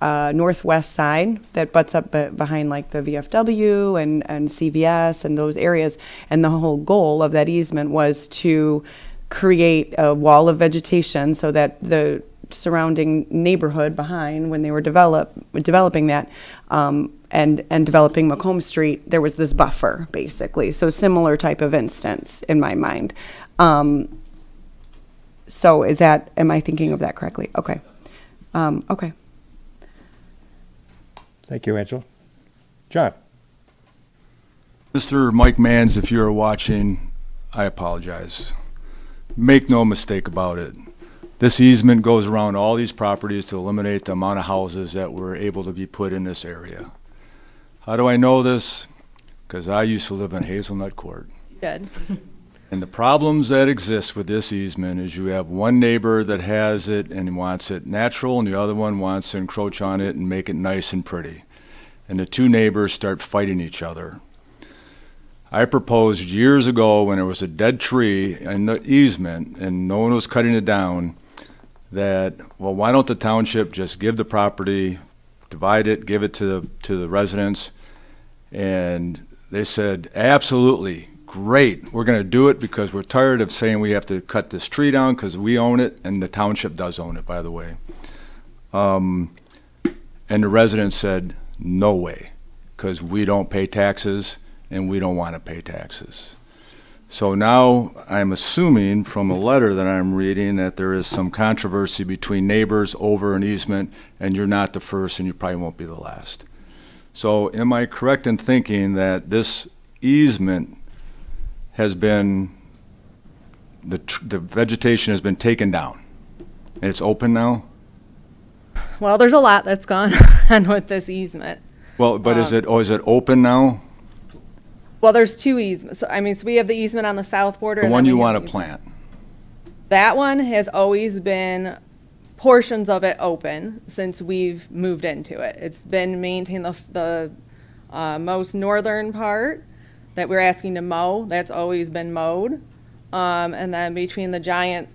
northwest side that butts up behind like the VFW and CVS and those areas. And the whole goal of that easement was to create a wall of vegetation so that the surrounding neighborhood behind, when they were developing that, and developing Macomb Street, there was this buffer, basically. So similar type of instance in my mind. So am I thinking of that correctly? Okay. Okay. Thank you, Angela. John? Mr. Mike Manns, if you're watching, I apologize. Make no mistake about it. This easement goes around all these properties to eliminate the amount of houses that were able to be put in this area. How do I know this? Because I used to live in Hazelnut Court. Good. And the problems that exist with this easement is you have one neighbor that has it and wants it natural, and the other one wants to encroach on it and make it nice and pretty. And the two neighbors start fighting each other. I proposed years ago, when there was a dead tree in the easement and no one was cutting it down, that, well, why don't the township just give the property, divide it, give it to the residents? And they said, absolutely, great, we're going to do it because we're tired of saying we have to cut this tree down because we own it, and the township does own it, by the way. And the residents said, no way, because we don't pay taxes and we don't want to pay taxes. So now I'm assuming from a letter that I'm reading that there is some controversy between neighbors over an easement, and you're not the first and you probably won't be the last. So am I correct in thinking that this easement has been, the vegetation has been taken down and it's open now? Well, there's a lot that's gone on with this easement. Well, but is it open now? Well, there's two easements. So we have the easement on the south border. The and one then you we have want to the plant? That one has always been portions of it open since we've moved into it. It's been maintained the most northern part that we're asking to mow. That's always been mowed. And then between the giant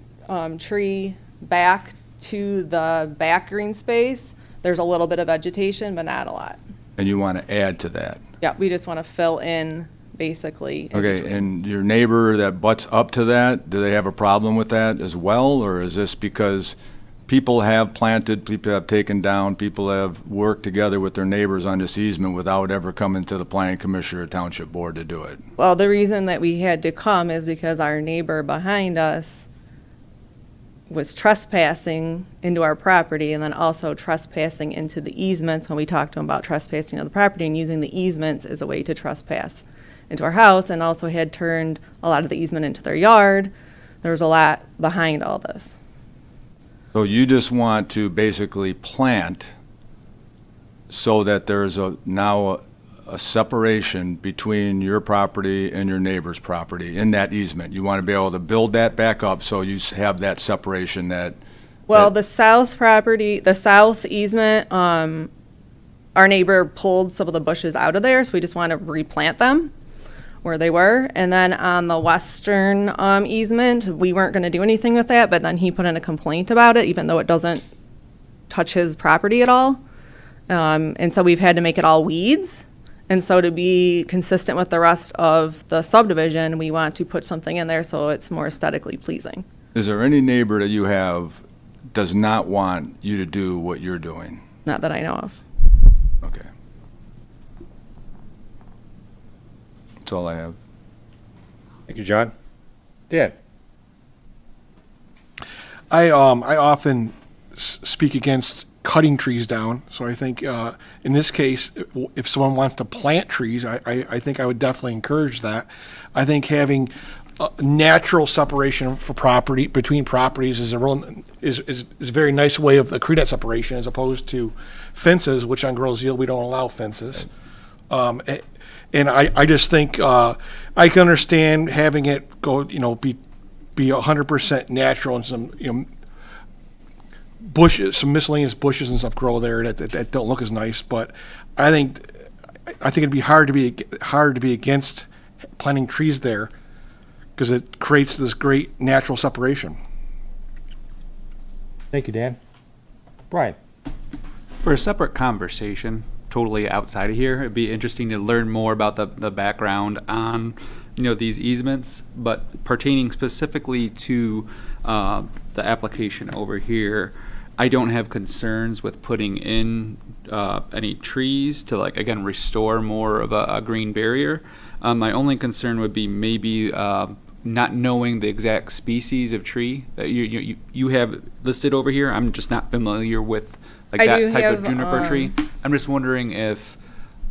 tree back to the back green space, there's a little bit of vegetation, but not a lot. And you want to add to that? Yeah, we just want to fill in basically. Okay, and your neighbor that butts up to that, do they have a problem with that as well? Or is this because people have planted, people have taken down, people have worked together with their neighbors on this easement without ever coming to the planning commission or township board to do it? Well, the reason that we had to come is because our neighbor behind us was trespassing into our property and then also trespassing into the easements when we talked to him about trespassing on the property and using the easements as a way to trespass into our house, and also had turned a lot of the easement into their yard. There was a lot behind all this. So you just want to basically plant so that there's now a separation between your property and your neighbor's property in that easement. You want to be able to build that back up so you have that separation that... Well, the south property, the south easement, our neighbor pulled some of the bushes out of there, so we just want to replant them where they were. And then on the western easement, we weren't going to do anything with that, but then he put in a complaint about it, even though it doesn't touch his property at all. And so we've had to make it all weeds. And so to be consistent with the rest of the subdivision, we want to put something in there so it's more aesthetically pleasing. Is there any neighbor that you have does not want you to do what you're doing? Not that I know of. Okay. That's all I have. Thank you, John. Dan? I often speak against cutting trees down. So I think in this case, if someone wants to plant trees, I think I would definitely encourage that. I think having natural separation for property between properties is a very nice way of creating that separation, as opposed to fences, which on Girls Hill we don't allow fences. And I just think, I can understand having it go, be 100% natural and some, bushes, some miscellaneous bushes and stuff grow there that don't look as nice. But I think it'd be hard to be against planting trees there because it creates this great natural separation. Thank you, Dan. Brian? For a separate conversation, totally outside of here, it'd be interesting to learn more about the background on, these easements, but pertaining specifically to the application over here, I don't have concerns with putting in any trees to, again, restore more of a green barrier. My only concern would be maybe not knowing the exact species of tree that you have listed over here. I'm just not familiar with I that do type of have, juniper tree. I'm just wondering if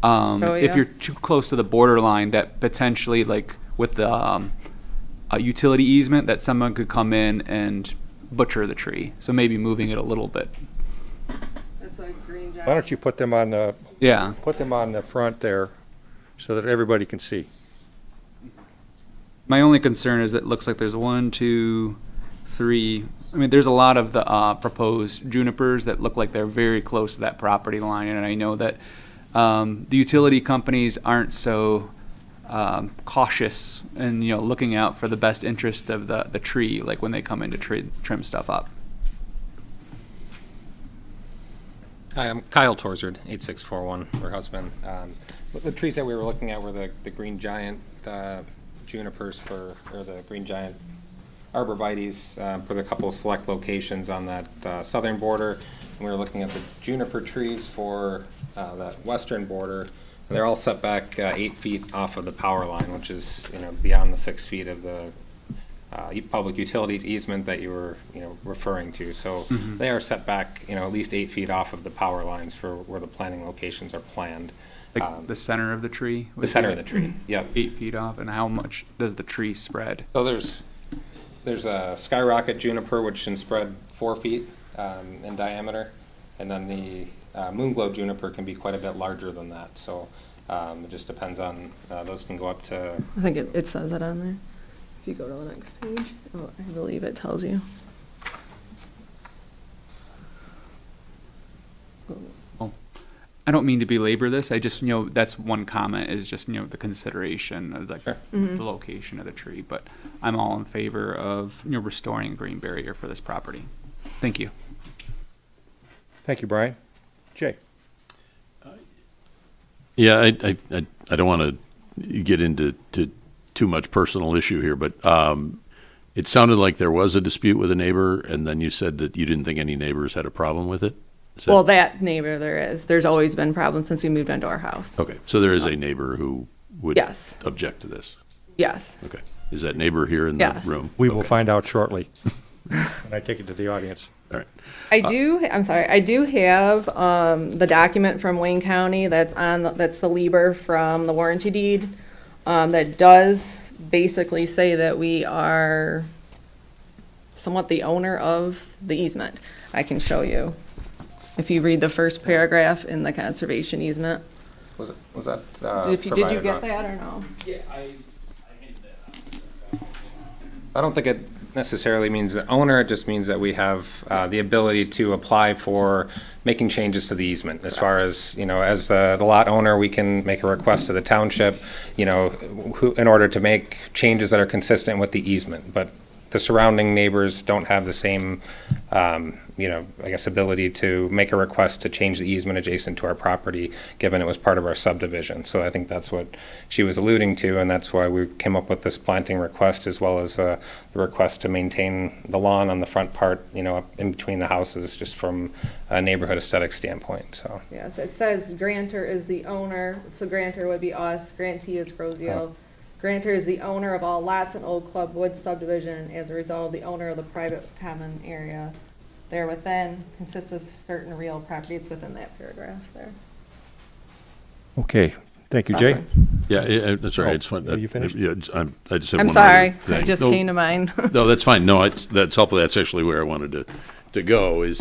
ya. you're too close to the borderline, that potentially, with the a utility easement, that someone could come in and butcher the tree. So maybe moving it a little bit. That's a green giant. Why don't you put them on the, Yeah. put them on the front there so that everybody can see? My only concern is that it looks like there's 1, 2, 3. I mean, there's a lot of the proposed junipers that look like they're very close to that property line, and I know that the utility companies aren't so cautious and looking out for the best interest of the tree, like when they come in to trim stuff up. Hi, I'm Kyle Torzard, 8641, her husband. The trees that we were looking at were the green giant junipers or the green giant arborvitaes for the couple of select locations on that southern border. And we were looking at the juniper trees for that western border. And they're all set back 8 feet off of the power line, which is beyond the 6 feet of the public utilities easement that you were referring to. So they are set back at least 8 feet off of the power lines for where the planting locations are planned. The center of the tree? The center of the tree, yep. 8 feet off, and how much does the tree spread? So there's a skyrocket juniper, which can spread 4 feet in diameter, and then the moonglow juniper can be quite a bit larger than that. So it just depends on, those can go up to... I think it says it on there. If you go to the next page, I believe it tells you. I don't mean to belabor this. I just, that's one comment is just, the consideration of the location of the tree. But I'm all in favor of, restoring a green barrier for this property. Thank you. Thank you, Brian. Jay? Yeah, I don't want to get into too much personal issue here, but it sounded like there was a dispute with a neighbor, and then you said that you didn't think any neighbors had a problem with it? Well, that neighbor there is. There's always been problems since we moved into our house. Okay, so there is a neighbor who would Yes. object to this? Yes. Okay. Is that neighbor here in Yes. the room? We will find out shortly when I take it to the audience. All right. I do have the document from Wayne County that's the Lieber from the warranty deed that does basically say that we are somewhat the owner of the easement. I can show you. If you read the first paragraph in the conservation easement. Was that Did you provided get on- that or no? Yeah, I hinted that. I don't think it necessarily means the owner, it just means that we have the ability to apply for making changes to the easement. As far as, as the lot owner, we can make a request to the township, in order to make changes that are consistent with the easement. But the surrounding neighbors don't have the same, I guess, ability to make a request to change the easement adjacent to our property, given it was part of our subdivision. So I think that's what she was alluding to, and that's why we came up with this planting request, as well as the request to maintain the lawn on the front part, up in between the houses, just from a neighborhood aesthetic standpoint, so. Yes, it says grantor is the owner, so grantor would be us, grantee is Crozio. Grantor is the owner of all lots in Old Club Woods subdivision. As a result, the owner of the private common area there within consists of certain real property. It's within that paragraph there. Okay, thank you, Jay. Yeah, that's all right. I just want, are you finished? Yeah, I just have I'm one sorry, other thing. it just came to mind. No, that's fine. No, that's helpful. That's actually where I wanted to go is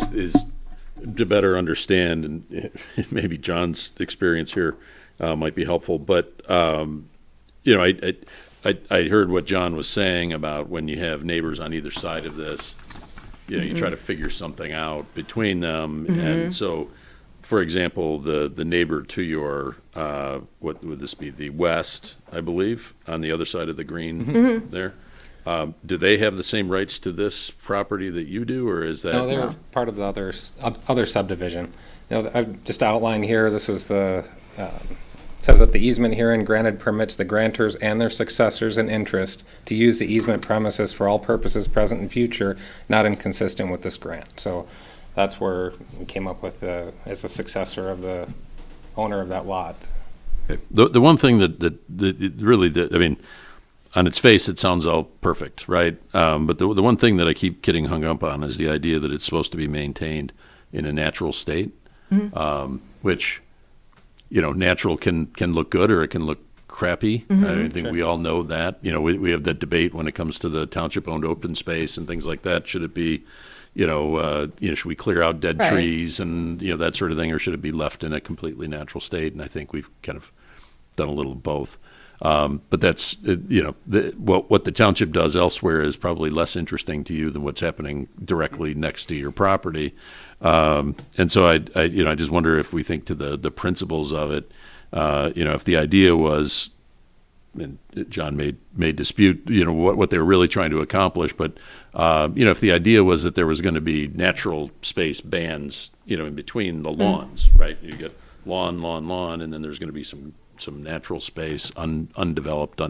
to better understand, and maybe John's experience here might be helpful. But, I heard what John was saying about when you have neighbors on either side of this, you try to figure something out between them. And so, for example, the neighbor to your, what would this be, the west, I believe, on the other side of the green there? Do they have the same rights to this property that you do, or is that? No, they're part of the other subdivision. I've just outlined here, this is says that the easement herein granted permits the grantors and their successors in interest to use the easement premises for all purposes present and future, not inconsistent with this grant. So that's where we came up with as a successor of the owner of that lot. Okay. The one thing that really, I mean, on its face, it sounds all perfect, right? But the one thing that I keep getting hung up on is the idea that it's supposed to be maintained in a natural state, which, natural can look good or it can look crappy. I think we all know that. We have that debate when it comes to the township-owned open space and things like that. Should it be, should we clear out dead trees and, that sort of thing, or should it be left in a completely natural state? And I think we've kind of done a little of both. But that's, what the township does elsewhere is probably less interesting to you than what's happening directly next to your property. And so I just wonder if we think to the principles of it, if the idea was, and John may dispute, what they were really trying to accomplish, but, if the idea was that there was going to be natural space bands, in between the lawns, right? You get lawn, and then there's going to be some natural space, undeveloped,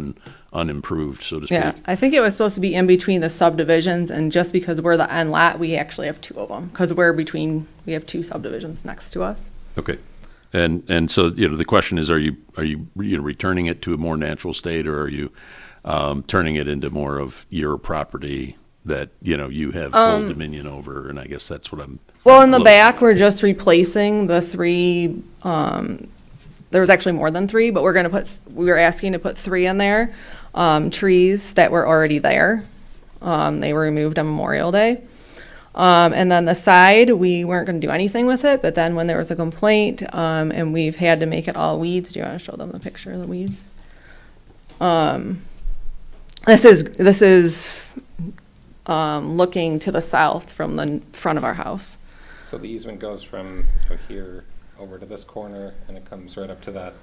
unimproved, so to speak. Yeah, I think it was supposed to be in between the subdivisions, and just because we're the end lot, we actually have two of them, because we have two subdivisions next to us. Okay. And so, the question is, are you returning it to a more natural state, or are you turning it into more of your property that, you have full dominion over? And I guess that's what I'm... Well, in the back, we're just replacing the three, there was actually more than three, but we were asking to put three in there, trees that were already there. They were removed on Memorial Day. And then the side, we weren't going to do anything with it, but then when there was a complaint, and we've had to make it all weeds. Do you want to show them the picture of the weeds? This is looking to the south from the front of our house. So the easement goes from here over to this corner, and it comes right up to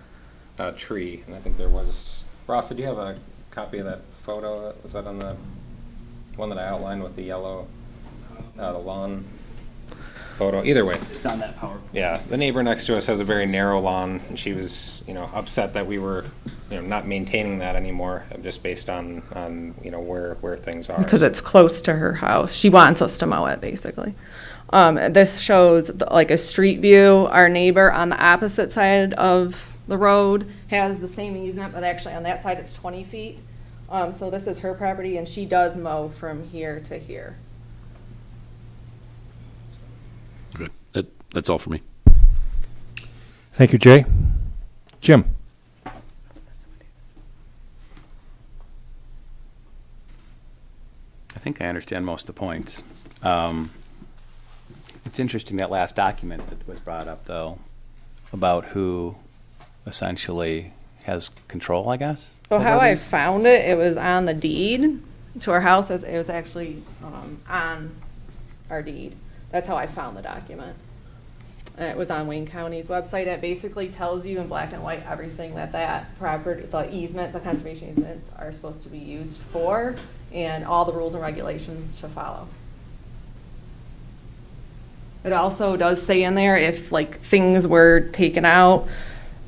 that tree. And I think there was, Ross, did you have a copy of that photo? Was that on the one that I outlined with the yellow, the lawn photo? Either way. It's on that PowerPoint. Yeah, the neighbor next to us has a very narrow lawn, and she was, upset that we were, not maintaining that anymore, just based on where things are. Because it's close to her house. She wants us to mow it, basically. This shows like a street view. Our neighbor on the opposite side of the road has the same easement, but actually on that side it's 20 feet. So this is her property, and she does mow from here to here. Good. That's all for me. Thank you, Jay. Jim? I think I understand most of the points. It's interesting, that last document that was brought up, though, about who essentially has control, I guess. So how I found it, it was on the deed to our house. It was actually on our deed. That's how I found the document. And it was on Wayne County's website. It basically tells you in black and white everything that property, the easement, the conservation easements are supposed to be used for, and all the rules and regulations to follow. It also does say in there if things were taken out,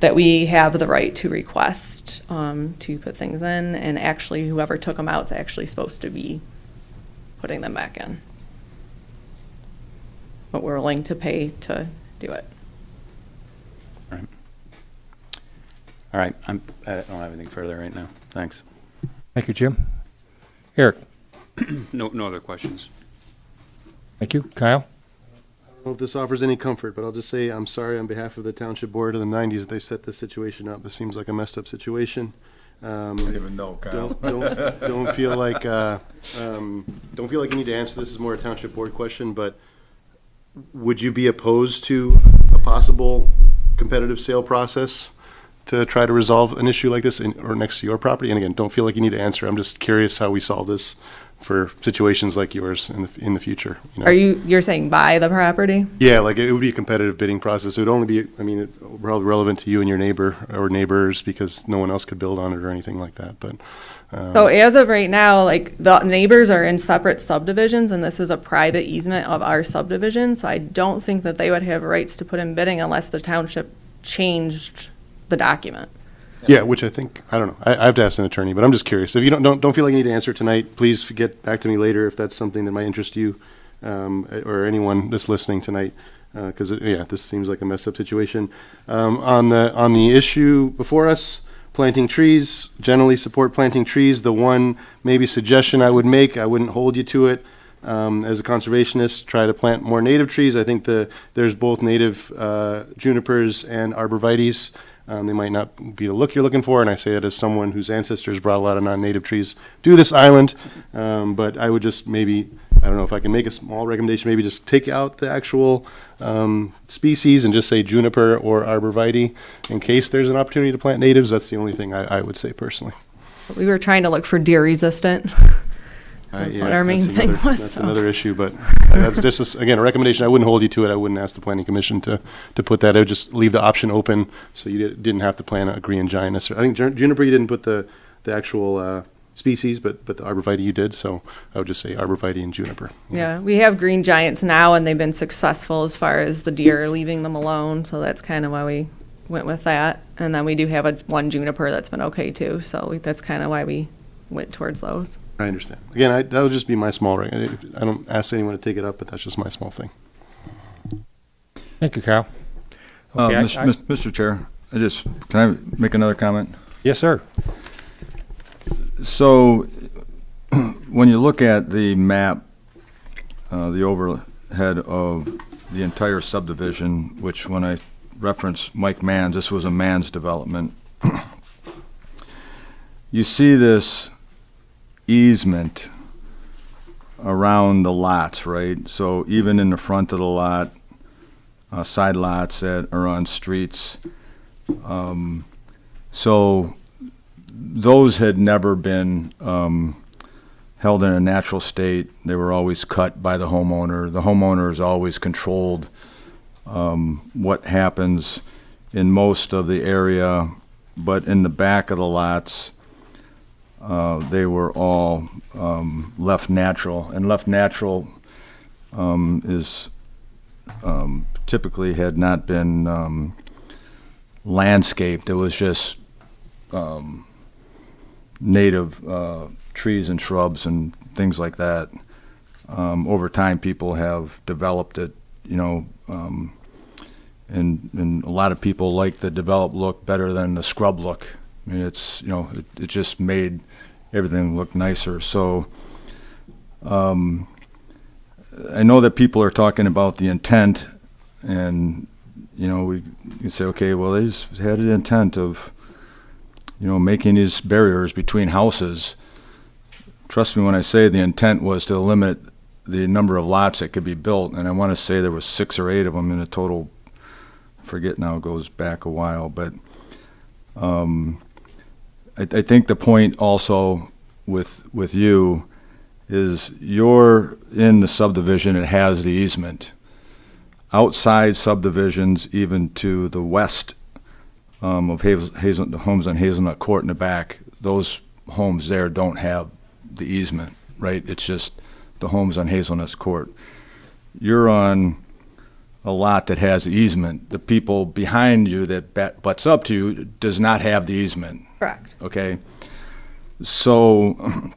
that we have the right to request to put things in, and actually whoever took them out is actually supposed to be putting them back in. But we're willing to pay to do it. All right. I don't have anything further right now. Thanks. Thank you, Jim. Eric? No other questions. Thank you. Kyle? I don't know if this offers any comfort, but I'll just say I'm sorry on behalf of the Township Board of the 90s they set this situation up. This seems like a messed up situation. I don't even know, Kyle. Don't feel like you need to answer this. Is more a Township Board question, but would you be opposed to a possible competitive sale process to try to resolve an issue like this or next to your property? And again, don't feel like you need to answer. I'm just curious how we solve this for situations like yours in the future. You know? You're saying buy the property? Yeah, like it would be a competitive bidding process. It would only be, I mean, probably relevant to you and your neighbor or neighbors because no one else could build on it or anything like that. But So as of right now, like the neighbors are in separate subdivisions and this is a private easement of our subdivision. So I don't think that they would have rights to put in bidding unless the township changed the document. yeah, which I think, I don't know. I have to ask an attorney, but I'm just curious. If you don't feel like you need to answer tonight, please get back to me later if that's something that might interest you or anyone that's listening tonight. Because this seems like a messed up situation. On the issue before us, planting trees, generally support planting trees. The one maybe suggestion I would make, I wouldn't hold you to it. As a conservationist, try to plant more native trees. I think there's both native junipers and arborvitaes. They might not be the look you're looking for, and I say that as someone whose ancestors brought a lot of non-native trees to this island. But I would just maybe, I don't know if I can make a small recommendation, maybe just take out the actual species and just say juniper or arborvitae in case there's an opportunity to plant natives. That's the only thing I would say personally. We were trying to look for deer resistant. That's what our main thing was. That's another issue, but that's just, again, a recommendation. I wouldn't hold you to it. I wouldn't ask the planning commission to put that. I would just leave the option open so you didn't have to plant a green giant necessarily. I think juniper, you didn't put the actual species, but the arborvitae you did, so I would just say arborvitae and juniper. Yeah, we have green giants now and they've been successful as far as the deer leaving them alone. So that's kind of why we went with that. And then we do have one juniper that's been okay too. So that's kind of why we went towards those. I understand. Again, that would just be my small, I don't ask anyone to take it up, but that's just my small thing. Thank you, Kyle. Okay, Mr. Chair, can I make another comment? Yes, sir. So, when you look at the map, the overhead of the entire subdivision, which when I reference Mike Manns, this was a Manns development, you see this easement around the lots, right? So even in the front of the lot, side lots that are on streets. So those had never been held in a natural state. They were always cut by the homeowner. The homeowner has always controlled what happens in most of the area, but in the back of the lots, they were all left natural, and left natural is typically had not been landscaped. It was just native trees and shrubs and things like that. Over time, people have developed it, and a lot of people like the developed look better than the scrub look. I mean, it's, it just made everything look nicer. So I know that people are talking about the intent, and, we can say, okay, well, they just had an intent of, making these barriers between houses. Trust me when I say the intent was to limit the number of lots that could be built, and I want to say there was 6 or 8 of them in a total. Forget now, it goes back a while, but I think the point also with you is you're in the subdivision, it has the easement. Outside subdivisions, even to the west of the homes on Hazelnut Court in the back, those homes there don't have the easement, right? It's just the homes on Hazelnut Court. You're on a lot that has the easement. The people behind you that butts up to you does not have the easement. Correct. Okay? So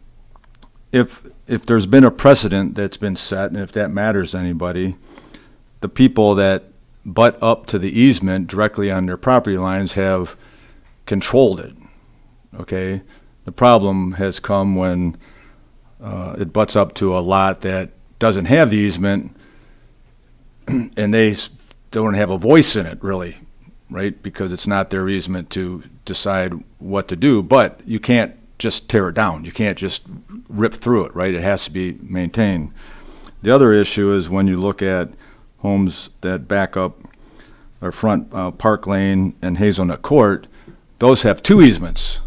if there's been a precedent that's been set, and if that matters to anybody, the people that butt up to the easement directly on their property lines have controlled it. Okay? The problem has come when it butts up to a lot that doesn't have the easement, and they don't have a voice in it, really, right? Because it's not their easement to decide what to do. But you can't just tear it down. You can't just rip through it, right? It has to be maintained. The other issue is when you look at homes that back up or front Park Lane and Hazelnut Court, those have two easements,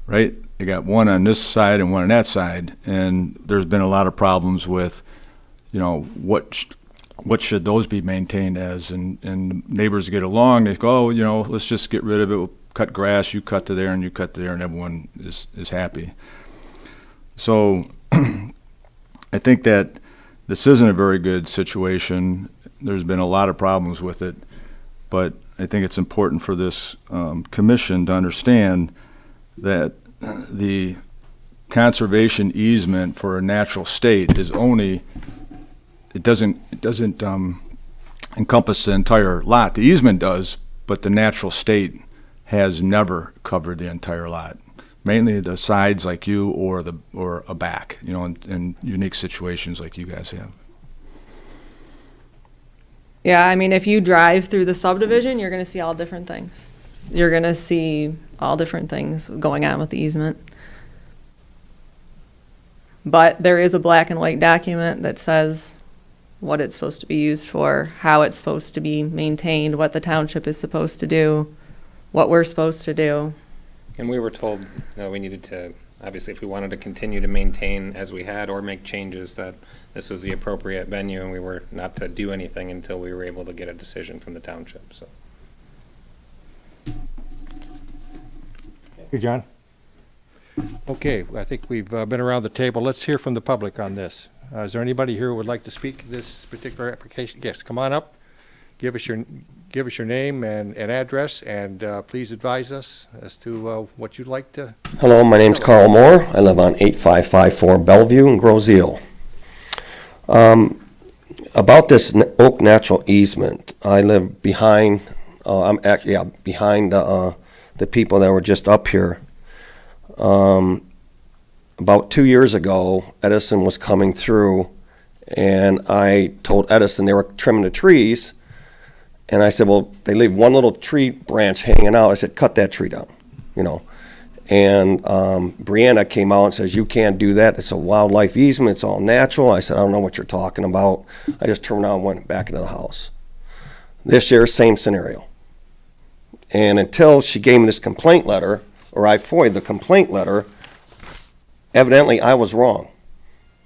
right? They got one on this side and one on that side, and there's been a lot of problems with, you know, what should those be maintained as, and neighbors get along, they go, oh, you know, let's just get rid of it, we'll cut grass, you cut to there and you cut to there, and everyone is happy. So I think that this isn't a very good situation. There's been a lot of problems with it, but I think it's important for this commission to understand that the conservation easement for a natural state is only, it doesn't encompass the entire lot. The easement does, but the natural state has never covered the entire lot. Mainly the sides like you or a back, you know, in unique situations like you guys have. Yeah, I mean, if you drive through the subdivision, you're gonna see all different things. You're gonna see all different things going on with the easement. But there is a black and white document that says what it's supposed to be used for, how it's supposed to be maintained, what the township is supposed to do, what we're supposed to do. And we were told we needed to, obviously, if we wanted to continue to maintain as we had or make changes, that this was the appropriate venue, and we were not to do anything until we were able to get a decision from the township, so. Thank you, John. Okay, I think we've been around the table. Let's hear from the public on this. Is there anybody here who would like to speak to this particular application? Yes, come on up. Give us your name and address, and please advise us as to what you'd like to. Hello, my name's Carl Moore. I live on 8554 Bellevue in Groseal. About this oak natural easement, I live behind, I'm actually behind the people that were just up here. About 2 years ago, Edison was coming through, and I told Edison they were trimming the trees. And I said, well, they leave one little tree branch hanging out. I said, cut that tree down, you know. And Brianna came out and says, you can't do that. It's a wildlife easement. It's all natural. I said, I don't know what you're talking about. I just turned around and went back into the house. This year, same scenario. And until she gave me this complaint letter, or I FOIA'd the complaint letter, evidently I was wrong.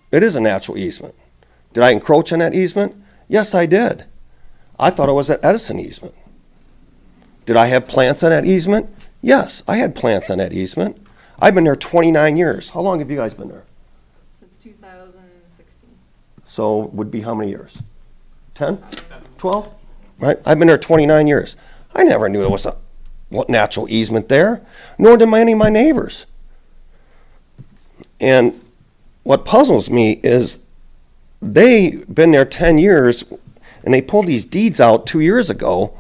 It is a natural easement. Did I encroach on that easement? Yes, I did. I thought it was an Edison easement. Did I have plants on that easement? Yes, I had plants on that easement. I've been there 29 years. How long have you guys been there? Since 2016. So would be how many years? 10? 12? Right, I've been there 29 years. I never knew there was a natural easement there, nor did any of my neighbors. And what puzzles me is they've been there 10 years, and they pulled these deeds out 2 years ago.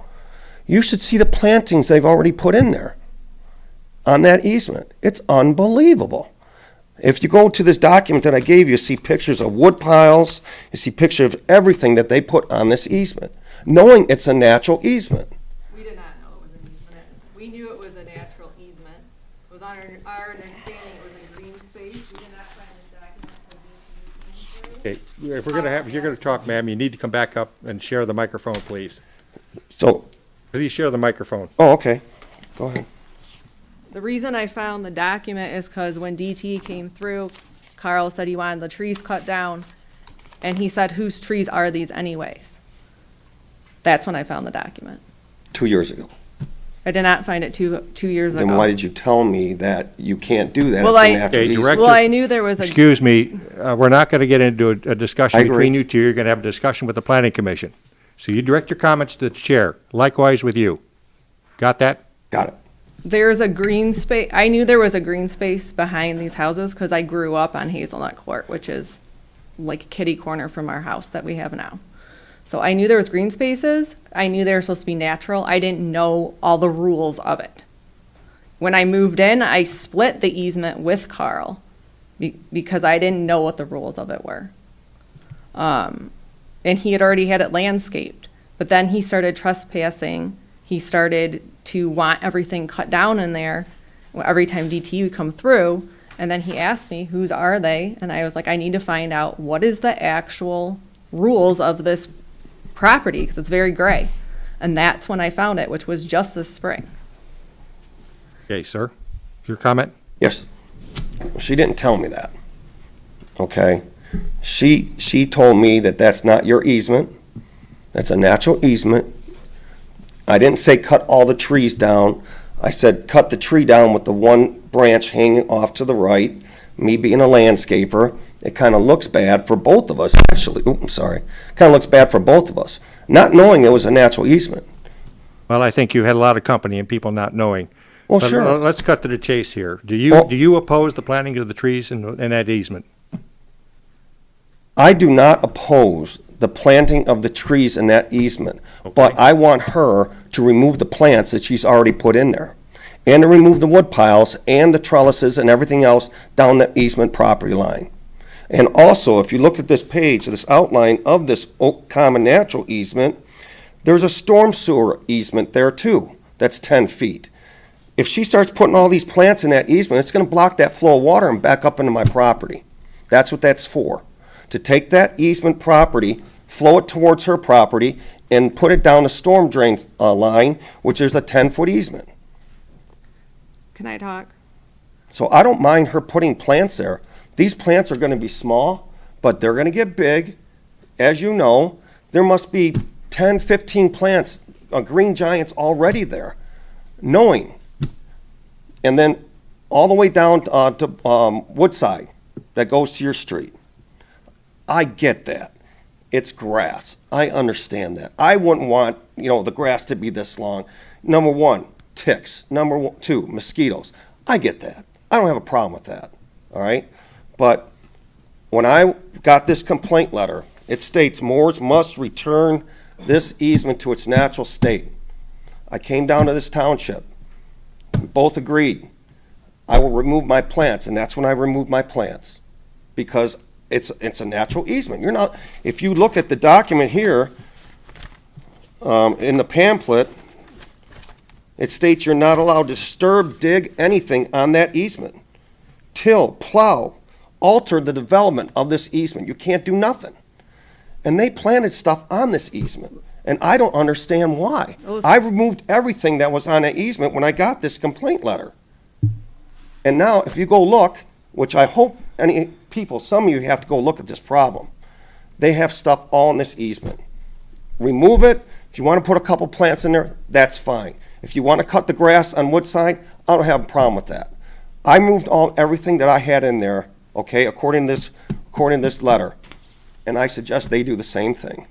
You should see the plantings they've already put in there on that easement. It's unbelievable. If you go to this document that I gave you, see pictures of wood piles, you see pictures of everything that they put on this easement, knowing it's a natural easement. We did not know it was an easement. We knew it was a natural easement. It was on our understanding it was a green space. We did not find this document. Okay, if you're gonna talk, ma'am, you need to come back up and share the microphone, please. So, Please share the microphone. oh, okay, go ahead. The reason I found the document is because when DT came through, Carl said he wanted the trees cut down, and he said, whose trees are these anyways? That's when I found the document. 2 years ago. I did not find it two years ago. Then why did you tell me that you can't do that? Well, It's a I- natural Okay, easement. Director- Well, I knew there was a. Excuse me, we're not gonna get into a discussion I agree. between you two. You're gonna have a discussion with the planning commission. So you direct your comments to the chair, likewise with you. Got that? Got it. There's a green space. I knew there was a green space behind these houses because I grew up on Hazelnut Court, which is like kitty corner from our house that we have now. So I knew there was green spaces. I knew they were supposed to be natural. I didn't know all the rules of it. When I moved in, I split the easement with Carl because I didn't know what the rules of it were. And he had already had it landscaped. But then he started trespassing. He started to want everything cut down in there every time DT would come through. And then he asked me, whose are they? And I was like, I need to find out what is the actual rules of this property, because it's very gray. And that's when I found it, which was just this spring. Okay, sir, your comment? Yes. She didn't tell me that. Okay? She told me that that's not your easement. That's a natural easement. I didn't say cut all the trees down. I said cut the tree down with the one branch hanging off to the right. Me being a landscaper, it kind of looks bad for both of us, actually. Ooh, I'm sorry. Kind of looks bad for both of us, not knowing it was a natural easement. Well, I think you had a lot of company and people not knowing. Well, But sure. Let's cut to the chase here. Do Well- you oppose the planting of the trees in that easement? I do not oppose the planting of the trees in that easement, but I want her to remove the plants that she's already put in there, and to remove the wood piles and the trellises and everything else down the easement property line. And also, if you look at this page, this outline of this common natural easement, there's a storm sewer easement there too, that's 10 feet. If she starts putting all these plants in that easement, it's gonna block that flow of water and back up into my property. That's what that's for. To take that easement property, flow it towards her property, and put it down the storm drain line, which is a 10-foot easement. Can I talk? So I don't mind her putting plants there. These plants are gonna be small, but they're gonna get big. As you know, there must be 10, 15 plants, green giants already there, knowing. And then all the way down to Woodside, that goes to your street. I get that. It's grass. I understand that. I wouldn't want, the grass to be this long. Number one, ticks. Number two, mosquitoes. I get that. I don't have a problem with that, all right? But when I got this complaint letter, it states Moores must return this easement to its natural state. I came down to this township. We both agreed. I will remove my plants, and that's when I removed my plants, because it's a natural easement. If you look at the document here, in the pamphlet, it states you're not allowed to disturb, dig anything on that easement. Till, plow, alter the development of this easement. You can't do nothing. And they planted stuff on this easement, and I don't understand why. I removed everything that was on that easement when I got this complaint letter. And now, if you go look, which I hope some of you have to go look at this problem. They have stuff all in this easement. Remove it. If you want to put a couple plants in there, that's fine. If you want to cut the grass on Woodside, I don't have a problem with that. I moved everything that I had in there, okay, according to this letter. And I suggest they do the same thing.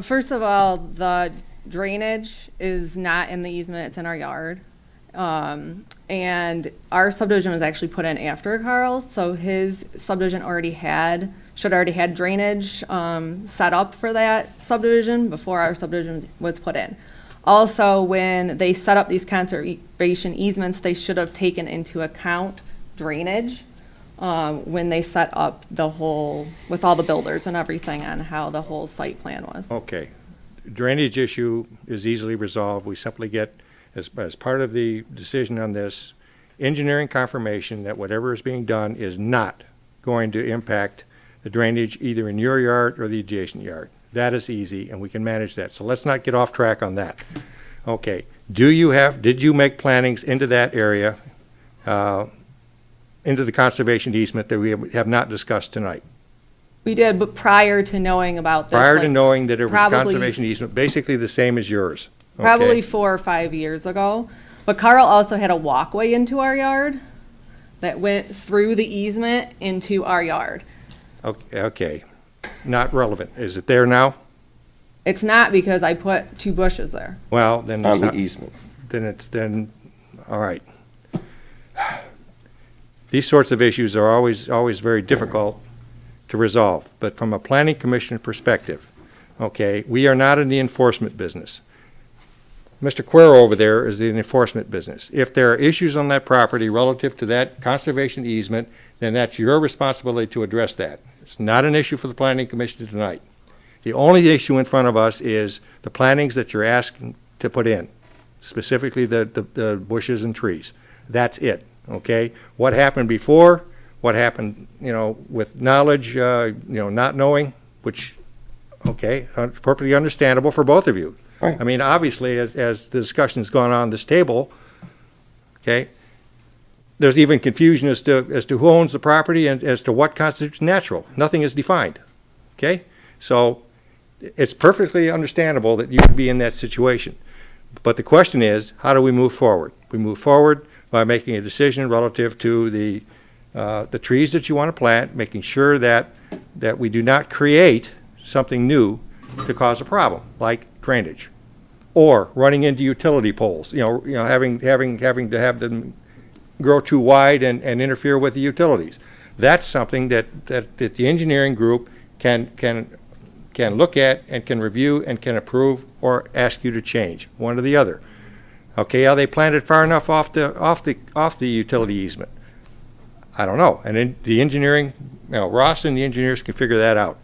First of all, the drainage is not in the easement, it's in our yard. And our subdivision was actually put in after Carl's, so his subdivision should already had drainage set up for that subdivision before our subdivision was put in. Also, when they set up these conservation easements, they should have taken into account drainage when they set up with all the builders and everything on how the whole site plan was. Okay. Drainage issue is easily resolved. We simply get, as part of the decision on this, engineering confirmation that whatever is being done is not going to impact the drainage either in your yard or the adjacent yard. That is easy, and we can manage that. So let's not get off track on that. Okay. Did you make plantings into that area, into the conservation easement that we have not discussed tonight? We did, but prior to knowing about this. Prior to like, knowing that it was a probably- conservation easement, basically the same as yours. Okay. Probably 4 or 5 years ago. But Carl also had a walkway into our yard that went through the easement into our yard. Okay. Not relevant. Is it there now? It's not because I put 2 bushes there. Well, then it's On the not. easement. Then, all right. These sorts of issues are always very difficult to resolve. But from a planning commission perspective, okay, we are not in the enforcement business. Mr. Quero over there is in the enforcement business. If there are issues on that property relative to that conservation easement, then that's your responsibility to address that. It's not an issue for the planning commission tonight. The only issue in front of us is the plantings that you're asking to put in, specifically the bushes and trees. That's it, okay? What happened before, what happened, with knowledge, not knowing, which, okay, perfectly understandable for both of you. Right. I mean, obviously, as the discussion's gone on this table, okay? There's even confusion as to who owns the property and as to what constitutes natural. Nothing is defined, okay? So it's perfectly understandable that you would be in that situation. But the question is, how do we move forward? We move forward by making a decision relative to the trees that you want to plant, making sure that we do not create something new to cause a problem, like drainage, or running into utility poles. Having to have them grow too wide and interfere with the utilities. That's something that the engineering group can look at and can review and can approve or ask you to change, one or the other. Okay, are they planted far enough off the utility easement? I don't know. And then the engineering, Ross and the engineers can figure that out.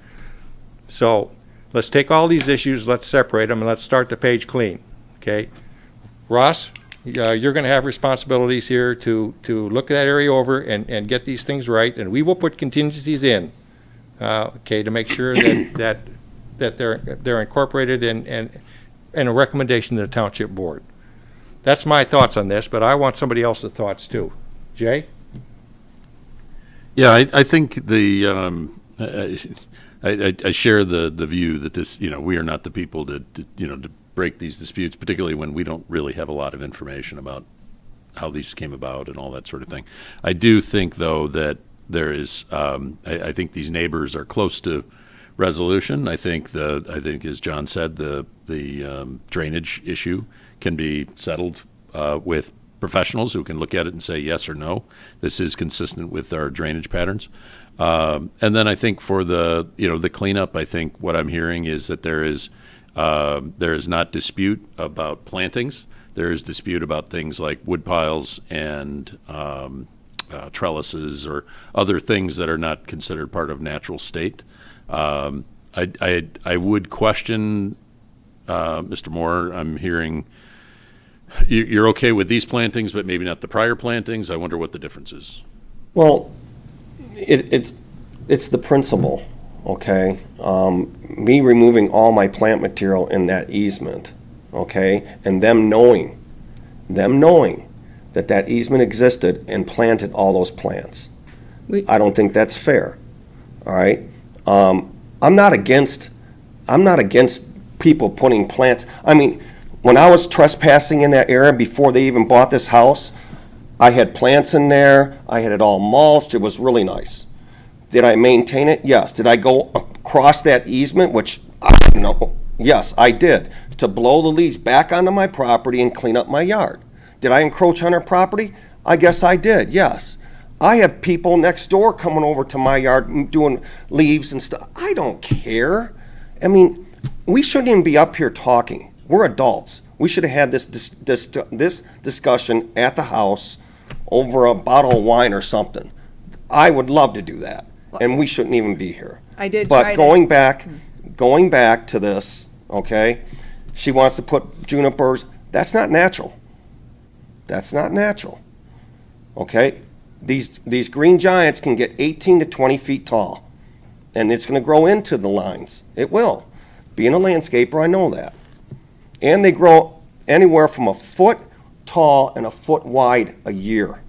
So let's take all these issues, let's separate them, and let's start the page clean. Okay, Ross, you're going to have responsibilities here to look that area over and get these things right, and we will put contingencies in, okay, to make sure that they're incorporated in a recommendation to the township board. That's my thoughts on this, but I want somebody else's thoughts too. Jay? Yeah, I think I share the view that this, we are not the people to break these disputes, particularly when we don't really have a lot of information about how these came about and all that sort of thing. I do think, though, that there is, I think these neighbors are close to resolution. I think as John said, the drainage issue can be settled with professionals who can look at it and say yes or no, this is consistent with our drainage patterns. And then I think for the cleanup, I think what I'm hearing is that there is not dispute about plantings. There is dispute about things like wood piles and trellises or other things that are not considered part of natural state. I would question, Mr. Moore, I'm hearing you're okay with these plantings, but maybe not the prior plantings. I wonder what the difference is. Well, it's the principle, okay? Me removing all my plant material in that easement, okay, and them knowing that easement existed and planted all those plants. I don't think that's fair, all right? I'm not against people putting plants. I mean, when I was trespassing in that area before they even bought this house, I had plants in there. I had it all mulched. It was really nice. Did I maintain it? Yes. Did I go across that easement, which I don't know? Yes, I did, to blow the leaves back onto my property and clean up my yard. Did I encroach on their property? I guess I did, yes. I have people next door coming over to my yard doing leaves and stuff. I don't care. I mean, we shouldn't even be up here talking. We're adults. We should have had this discussion at the house over a bottle of wine or something. I would love to do that, and we shouldn't even be here. I did But try going back to this, okay, she wants to put junipers. That's not natural. That's not natural, okay? These green giants can get 18 to 20 feet tall, and it's going to grow into the lines. It will. Being a landscaper, I know that. And they grow anywhere from a foot tall and a foot wide a year.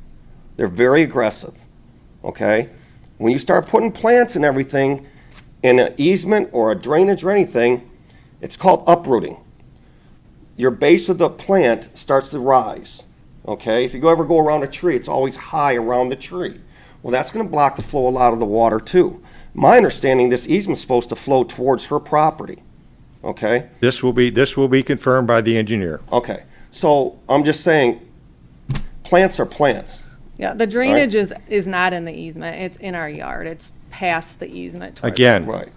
They're very aggressive, okay? When you start putting plants and everything in an easement or a drainage or anything, it's called uprooting. Your base of the plant starts to rise, okay? If you ever go around a tree, it's always high around the tree. Well, that's going to block the flow a lot of the water too. My understanding, this easement's supposed to flow towards her property, okay? This will be confirmed by the engineer. Okay, so I'm just saying, plants are plants. Yeah, the drainage is not in the easement. It's in our yard. It's past the easement. towards- Again, Right.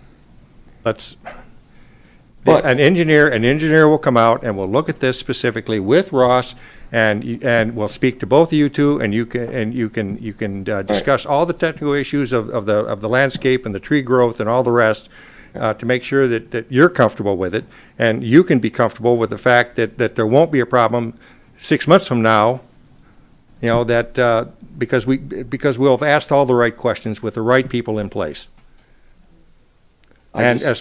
an engineer will come out and will look at this specifically with Ross, and we'll speak to both of you two, and you can discuss all the technical issues of the landscape and the tree growth and all the rest, to make sure that you're comfortable with it, and you can be comfortable with the fact that there won't be a problem 6 months from now, because we'll have asked all the right questions with the right people in place. And as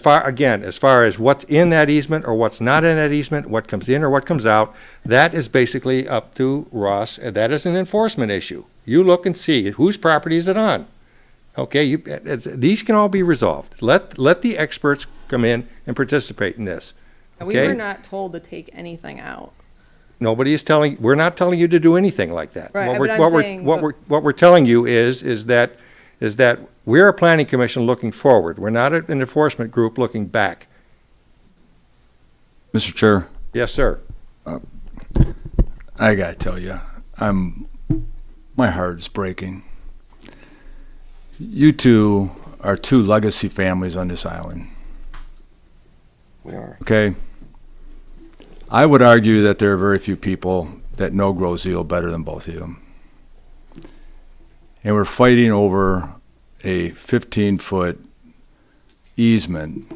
far as what's in that easement or what's not in that easement, what comes in or what comes out, that is basically up to Ross, and that is an enforcement issue. You look and see whose property is it on. Okay, these can all be resolved. Let the experts come in and participate in this. We Okay? were not told to take anything out. We're not telling you to do anything like that. Right, What but we're- I'm what we're- saying What the- we're, what we're telling you is that we're a planning commission looking forward. We're not an enforcement group looking back. Mr. Chair, Yes, sir. I gotta tell you, my heart is breaking. You two are two legacy families on this island, We are. okay? I would argue that there are very few people that know Grosse Ile better than both of you. And we're fighting over a 15-foot easement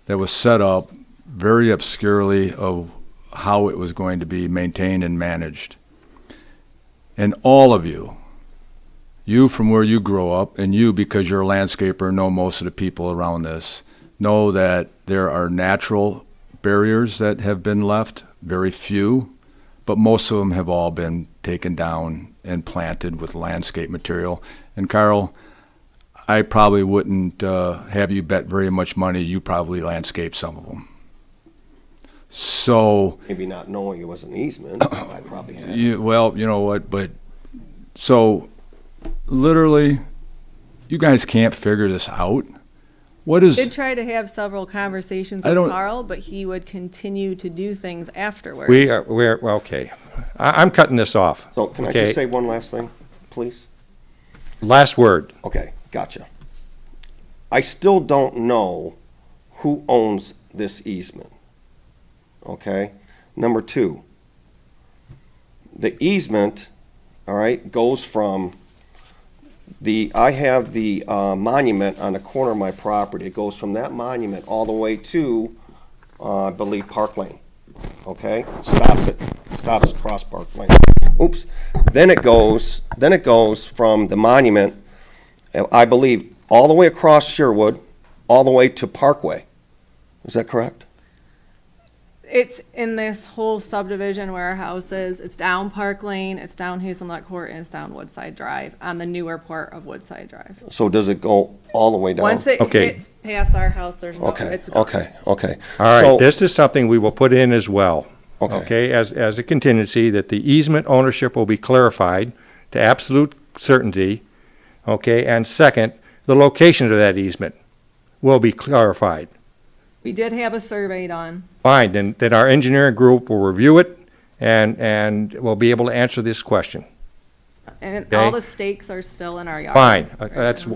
that was set up very obscurely of how it was going to be maintained and managed. And all of you from where you grow up, and you, because you're a landscaper, know most of the people around this, know that there are natural barriers that have been left, very few, but most of them have all been taken down and planted with landscape material. And Carl, I probably wouldn't have you bet very much money you probably landscaped some of them. So, Maybe not knowing it was an easement, I probably had. well, you know what, but, so, literally, you guys can't figure this out? What is, Did try to have several conversations I with don't- Carl, but he would continue to do things afterwards. We're, okay. I'm cutting this off. So can I Okay? just say one last thing, please? Last word. Okay, gotcha. I still don't know who owns this easement. Okay? Number two, the easement, all right, goes from I have the monument on the corner of my property. It goes from that monument all the way to, I believe, Park Lane. Okay? Stops across Park Lane. Oops. Then it goes from the monument, I believe, all the way across Sherwood, all the way to Parkway. Is that correct? It's in this whole subdivision where our house is. It's down Park Lane, it's down Hazelnut Court, and it's down Woodside Drive on the newer part of Woodside Drive. So does it go all the way down? Once it Okay. hits past our house, there's no, Okay, it's gone. okay. All right, So- this is something we will put in as well. Okay. As a contingency, that the easement ownership will be clarified to absolute certainty. Okay, and second, the location of that easement will be clarified. We did have a survey done. Fine, then our engineering group will review it and we'll be able to answer this question. And Okay. all the stakes are still in our yard. Fine,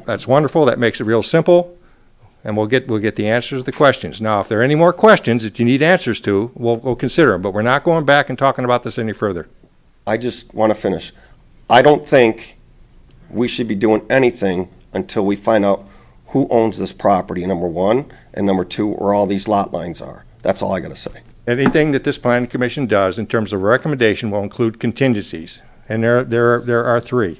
that's wonderful, that makes it real simple, and we'll get the answers to the questions. Now, if there are any more questions that you need answers to, we'll consider them, but we're not going back and talking about this any further. I just want to finish. I don't think we should be doing anything until we find out who owns this property, number one, and number two, where all these lot lines are. That's all I got to say. Anything that this planning commission does in terms of recommendation will include contingencies, and there are three.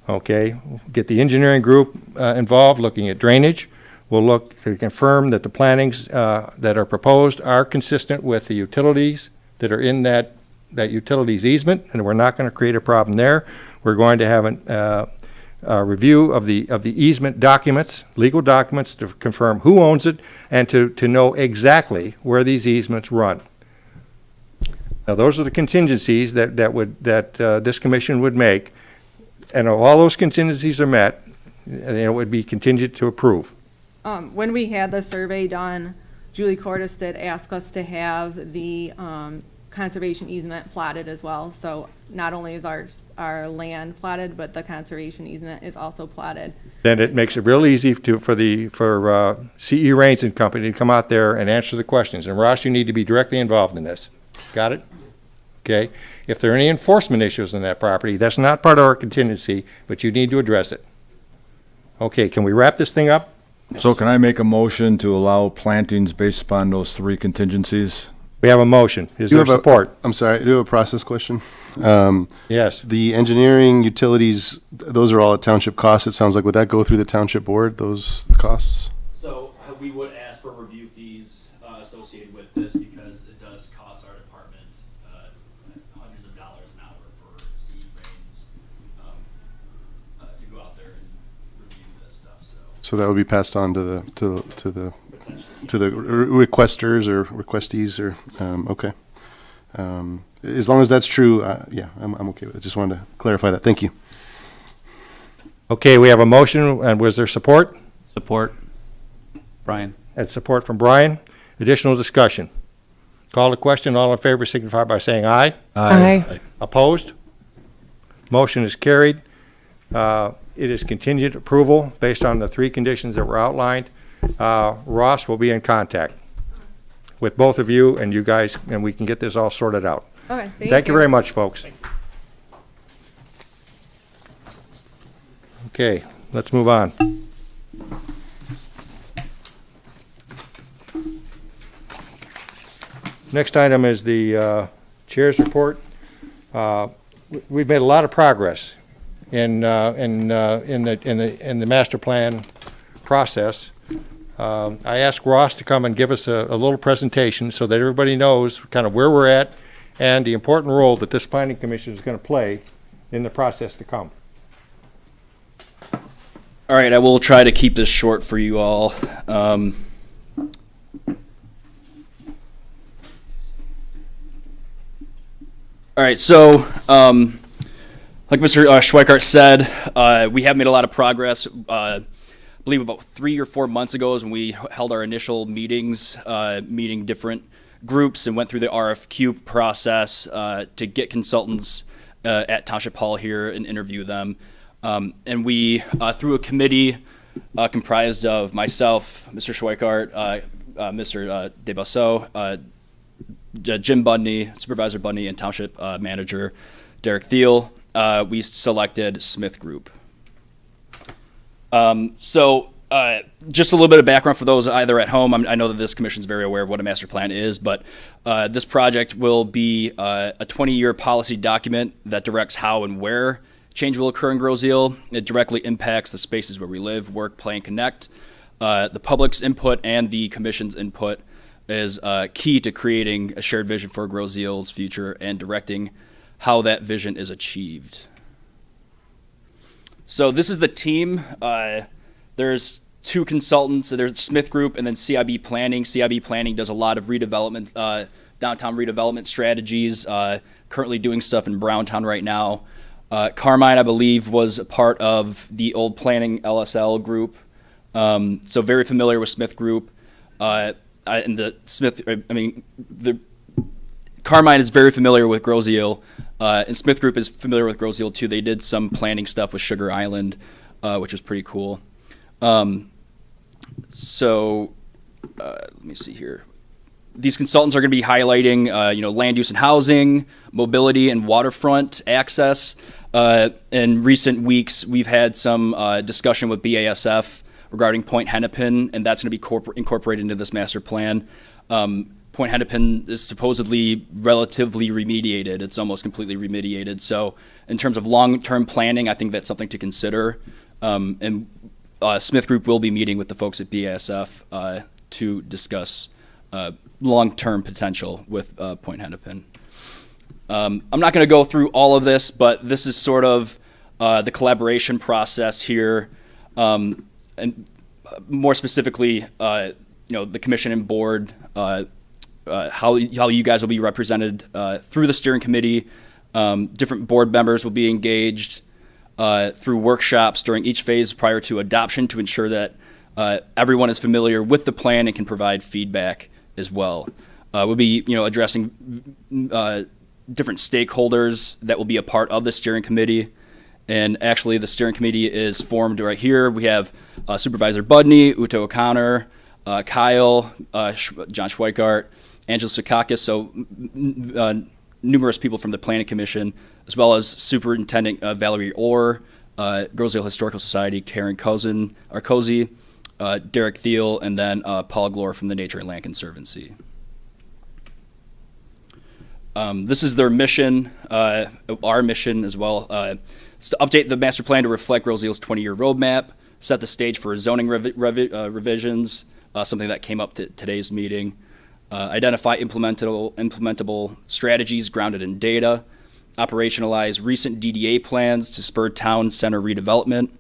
Okay, get the engineering group involved, looking at drainage. We'll look to confirm that the plannings that are proposed are consistent with the utilities that are in that utilities easement, and we're not going to create a problem there. We're going to have a review of the easement documents, legal documents, to confirm who owns it and to know exactly where these easements run. Now, those are the contingencies that this commission would make, and if all those contingencies are met, then it would be contingent to approve. When we had the survey done, Julie Cordes did ask us to have the conservation easement platted as well. So not only is our land platted, but the conservation easement is also platted. Then it makes it real easy for CE Rains and Company to come out there and answer the questions. And Ross, you need to be directly involved in this. Got it? Okay? If there are any enforcement issues on that property, that's not part of our contingency, but you need to address it. Okay, can we wrap this thing up? so can I make a motion to allow plantings based upon those three contingencies? We have a motion. Is Do you there have support? I'm sorry, I do have a process question. Yes. The engineering, utilities, those are all at township costs, it sounds like. Would that go through the township board, those costs? So we would ask for review fees associated with this because it does cost our department hundreds of dollars an hour for sea cranes to go out there and review this stuff. So that would be passed on to the requesters or requestees or, okay. As long as that's true, yeah, I'm okay with it. Just wanted to clarify that. Thank you. Okay, we have a motion, and was there support? Support. Brian. And support from Brian. Additional discussion. Call the question. All in favor signify by saying aye. Aye. Opposed? Motion is carried. It is contingent approval based on the 3 conditions that were outlined. Ross will be in contact with both of you and you guys, and we can get this all sorted out. Okay, Thank you very much, folks. Okay, let's move on. Next item is the chair's report. We've made a lot of progress in the master plan process. I asked Ross to come and give us a little presentation so that everybody knows kind of where we're at and the important role that this planning commission is going to play in the process to come. All right, I will try to keep this short for you all. All right, so like Mr. Schweikart said, we have made a lot of progress. I believe about 3 or 4 months ago is when we held our initial meetings, meeting different groups and went through the RFQ process to get consultants at Township Hall here and interview them. And we, through a committee comprised of myself, Mr. Schweikart, Mr. DeBasseau, Jim Budney, Supervisor Budney, and Township Manager Derek Thiel, we selected Smith Group. So just a little bit of background for those either at home. I know that this commission is very aware of what a master plan is, but this project will be a 20-year policy document that directs how and where change will occur in Grosse Ile. It directly impacts the spaces where we live, work, play, and connect. The public's input and the commission's input is key to creating a shared vision for Grosse Ile's future and directing how that vision is achieved. So this is the team. There's 2 consultants. There's Smith Group and then CIB Planning. CIB Planning does a lot of redevelopment, downtown redevelopment strategies, currently doing stuff in Browntown right now. Carmine, I believe, was a part of the old planning LSL group. So very familiar with Smith Group. And the Smith, Carmine is very familiar with Grosse Ile, and Smith Group is familiar with Grosse Ile too. They did some planning stuff with Sugar Island, which was pretty cool. Let me see here. These consultants are going to be highlighting, land use and housing, mobility and waterfront access. In recent weeks, we've had some discussion with BASF regarding Point Hennepin, and that's going to be incorporated into this master plan. Point Hennepin is supposedly relatively remediated. It's almost completely remediated. So in terms of long-term planning, I think that's something to consider. And Smith Group will be meeting with the folks at BASF to discuss long-term potential with Point Hennepin. I'm not going to go through all of this, but this is sort of the collaboration process here. And more specifically, the commission and board, how you guys will be represented through the steering committee. Different board members will be engaged through workshops during each phase prior to adoption to ensure that everyone is familiar with the plan and can provide feedback as well. We'll be, addressing different stakeholders that will be a part of the steering committee. And actually, the steering committee is formed right here. We have Supervisor Budney, Uto O'Connor, Kyle, John Schweikart, Angela Sukakis, so numerous people from the Planning Commission, as well as Superintendent Valerie Orr, Grosse Ile Historical Society, Karen Arcosi, Derek Thiel, and then Paul Glore from the Nature and Land Conservancy. This is their mission, our mission as well. It's to update the master plan to reflect Grosse Ile's 20-year roadmap, set the stage for zoning revisions, something that came up to today's meeting. Identify implementable strategies grounded in data, operationalize recent DDA plans to spur town center redevelopment,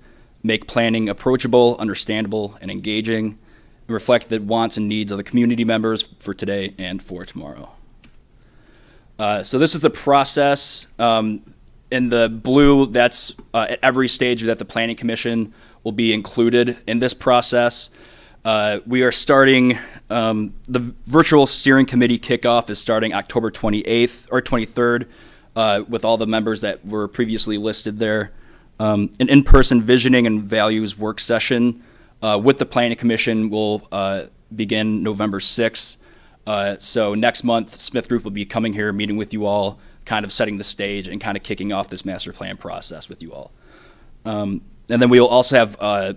make planning approachable, understandable, and engaging, and reflect the wants and needs of the community members for today and for tomorrow. So this is the process. In the blue, that's at every stage that the Planning Commission will be included in this process. We are starting, the virtual steering committee kickoff is starting October 28th or 23rd with all the members that were previously listed there. An in-person visioning and values work session with the Planning Commission will begin November 6th. So next month, Smith Group will be coming here, meeting with you all, kind of setting the stage and kind of kicking off this master plan process with you all. And then we will also have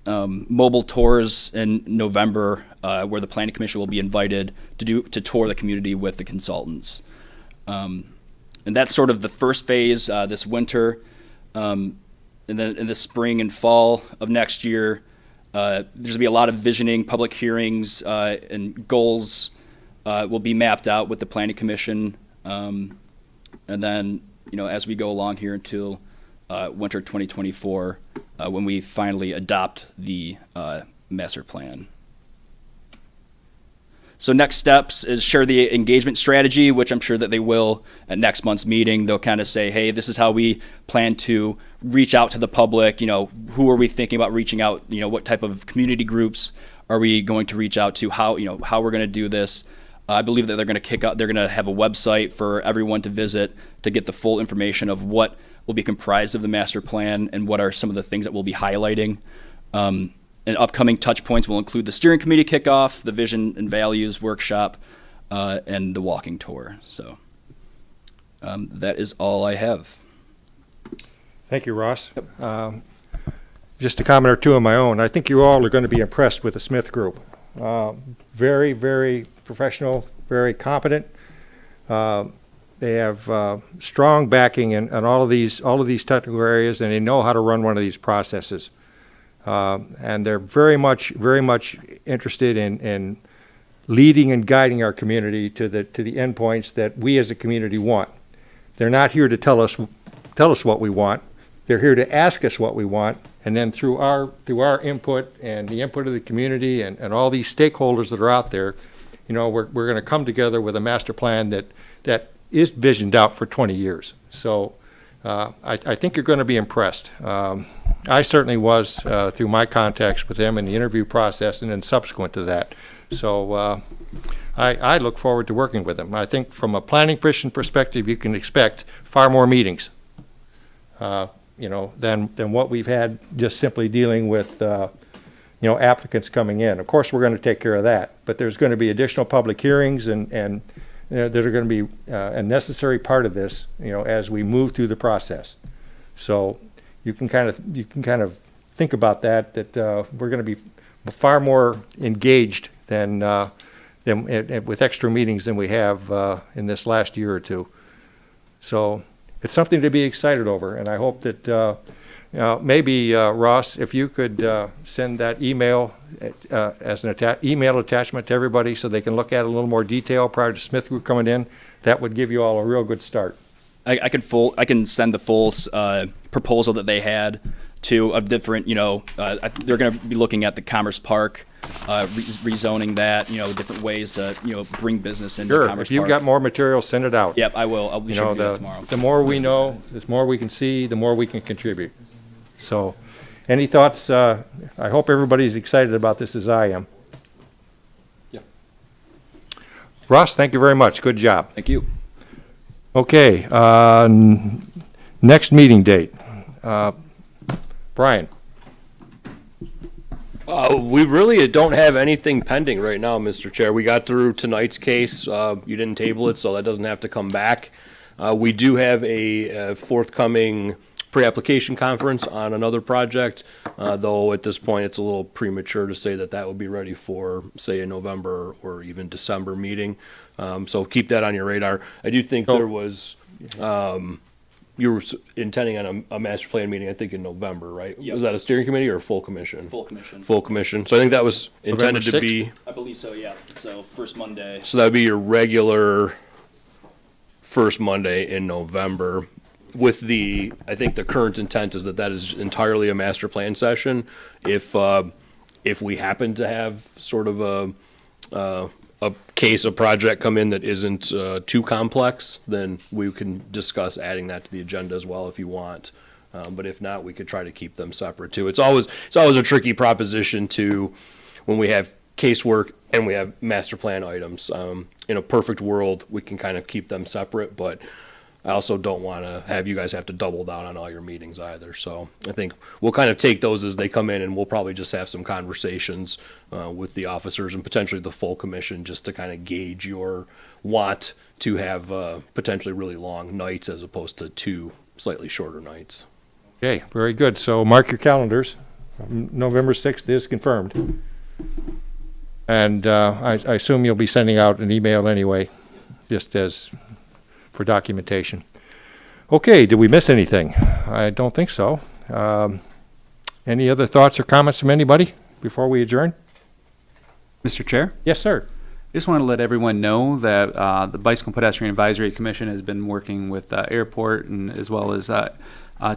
mobile tours in November where the Planning Commission will be invited to tour the community with the consultants. And that's sort of the first phase this winter. And then in the spring and fall of next year, there's going to be a lot of visioning, public hearings, and goals will be mapped out with the Planning Commission. And then, as we go along here until winter 2024, when we finally adopt the master plan. So next steps is share the engagement strategy, which I'm sure that they will at next month's meeting. They'll kind of say, hey, this is how we plan to reach out to the public. Who are we thinking about reaching out? What type of community groups are we going to reach out to? How we're going to do this. I believe that they're going to have a website for everyone to visit to get the full information of what will be comprised of the master plan and what are some of the things that we'll be highlighting. And upcoming touch points will include the steering committee kickoff, the vision and values workshop, and the walking tour. So that is all I have. Thank you, Ross. Just a comment or two of my own. I think you all are going to be impressed with the Smith Group. Very, very professional, very competent. They have strong backing in all of these technical areas, and they know how to run one of these processes. And they're very much interested in leading and guiding our community to the endpoints that we as a community want. They're not here to tell us what we want. They're here to ask us what we want, and then through our input and the input of the community and all these stakeholders that are out there, we're going to come together with a master plan that is visioned out for 20 years. So I think you're going to be impressed. I certainly was through my contacts with them in the interview process and then subsequent to that. So I look forward to working with them. I think from a planning commission perspective, you can expect far more meetings, than what we've had just simply dealing with, applicants coming in. Of course, we're going to take care of that, but there's going to be additional public hearings and that are going to be a necessary part of this, as we move through the process. So you can kind of think about that we're going to be far more engaged than with extra meetings than we have in this last year or two. So it's something to be excited over, and I hope that maybe Ross, if you could send that email as an email attachment to everybody so they can look at it in a little more detail prior to Smith Group coming in, that would give you all a real good start. I can send the full proposal that they had to a different, they're going to be looking at the Commerce Park, rezoning that, different ways to, bring business into Commerce Park. If you've got more material, send it out. Yep, I will. I'll be sure to do that tomorrow. The more we know, the more we can see, the more we can contribute. So, any thoughts? I hope everybody's excited about this as I am. Yeah. Ross, thank you very much. Good job. Thank you. Okay, next meeting date. Brian. We really don't have anything pending right now, Mr. Chair. We got through tonight's case. You didn't table it, so that doesn't have to come back. We do have a forthcoming pre-application conference on another project, though at this point it's a little premature to say that will be ready for, say, a November or even December meeting. So keep that on your radar. I do think there was you were intending on a master plan meeting, I think in November, right? Yep. Was that a steering committee or a full commission? Full commission. Full commission. So I think that was intended to 6th? be, I believe so, yeah. So first Monday. so that would be your regular first Monday in November. With the, I think the current intent is that that is entirely a master plan session. If we happen to have sort of a case, a project come in that isn't too complex, then we can discuss adding that to the agenda as well if you want. But if not, we could try to keep them separate too. It's always a tricky proposition to, when we have casework and we have master plan items. In a perfect world, we can kind of keep them separate, but I also don't want to have you guys have to double down on all your meetings either. So I think we'll kind of take those as they come in, and we'll probably just have some conversations with the officers and potentially the full commission just to kind of gauge your want to have potentially really long nights as opposed to 2 slightly shorter nights. Okay, very good. So mark your calendars. November 6th is confirmed. And I assume you'll be sending out an email anyway, just as for documentation. Okay, did we miss anything? I don't think so. Any other thoughts or comments from anybody before we adjourn? Mr. Chair? Yes, sir. I just want to let everyone know that the Bicycle Pedestrian Advisory Commission has been working with the airport and as well as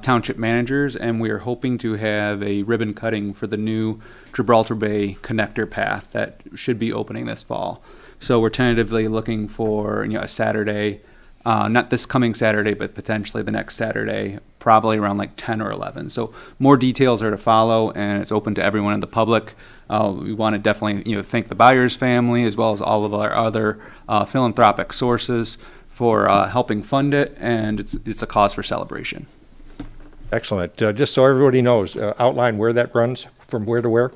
township managers, and we are hoping to have a ribbon cutting for the new Gibraltar Bay connector path that should be opening this fall. So we're tentatively looking for a Saturday, not this coming Saturday, but potentially the next Saturday, probably around like 10 or 11. So more details are to follow, and it's open to everyone in the public. We want to definitely thank the Byers family as well as all of our other philanthropic sources for helping fund it, and it's a cause for celebration. Excellent. Just so everybody knows, outline where that runs, from where to where?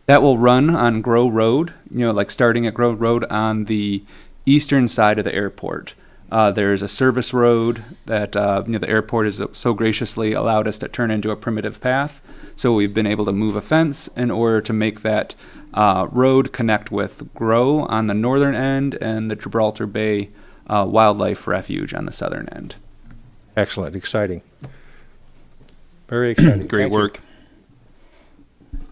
That will run on Grow Road, like starting at Grow Road on the eastern side of the airport. There's a service road that the airport has so graciously allowed us to turn into a primitive path. So we've been able to move a fence in order to make that road connect with Grow on the northern end and the Gibraltar Bay Wildlife Refuge on the southern end. Excellent. Exciting. Very exciting. Great Thank you. work.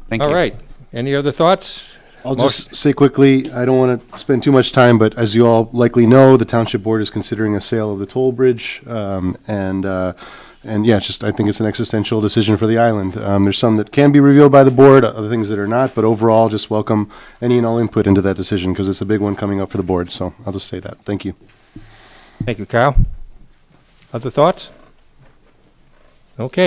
Thank you. All right. Any other thoughts? I'll just say quickly, I don't want to spend too much time, but as you all likely know, the Township Board is considering a sale of the toll bridge. And yeah, I think it's an existential decision for the island. There's some that can be revealed by the board, other things that are not, but overall, just welcome any and all input into that decision because it's a big one coming up for the board. So I'll just say that. Thank you. Thank you, Kyle. Other thoughts? Okay.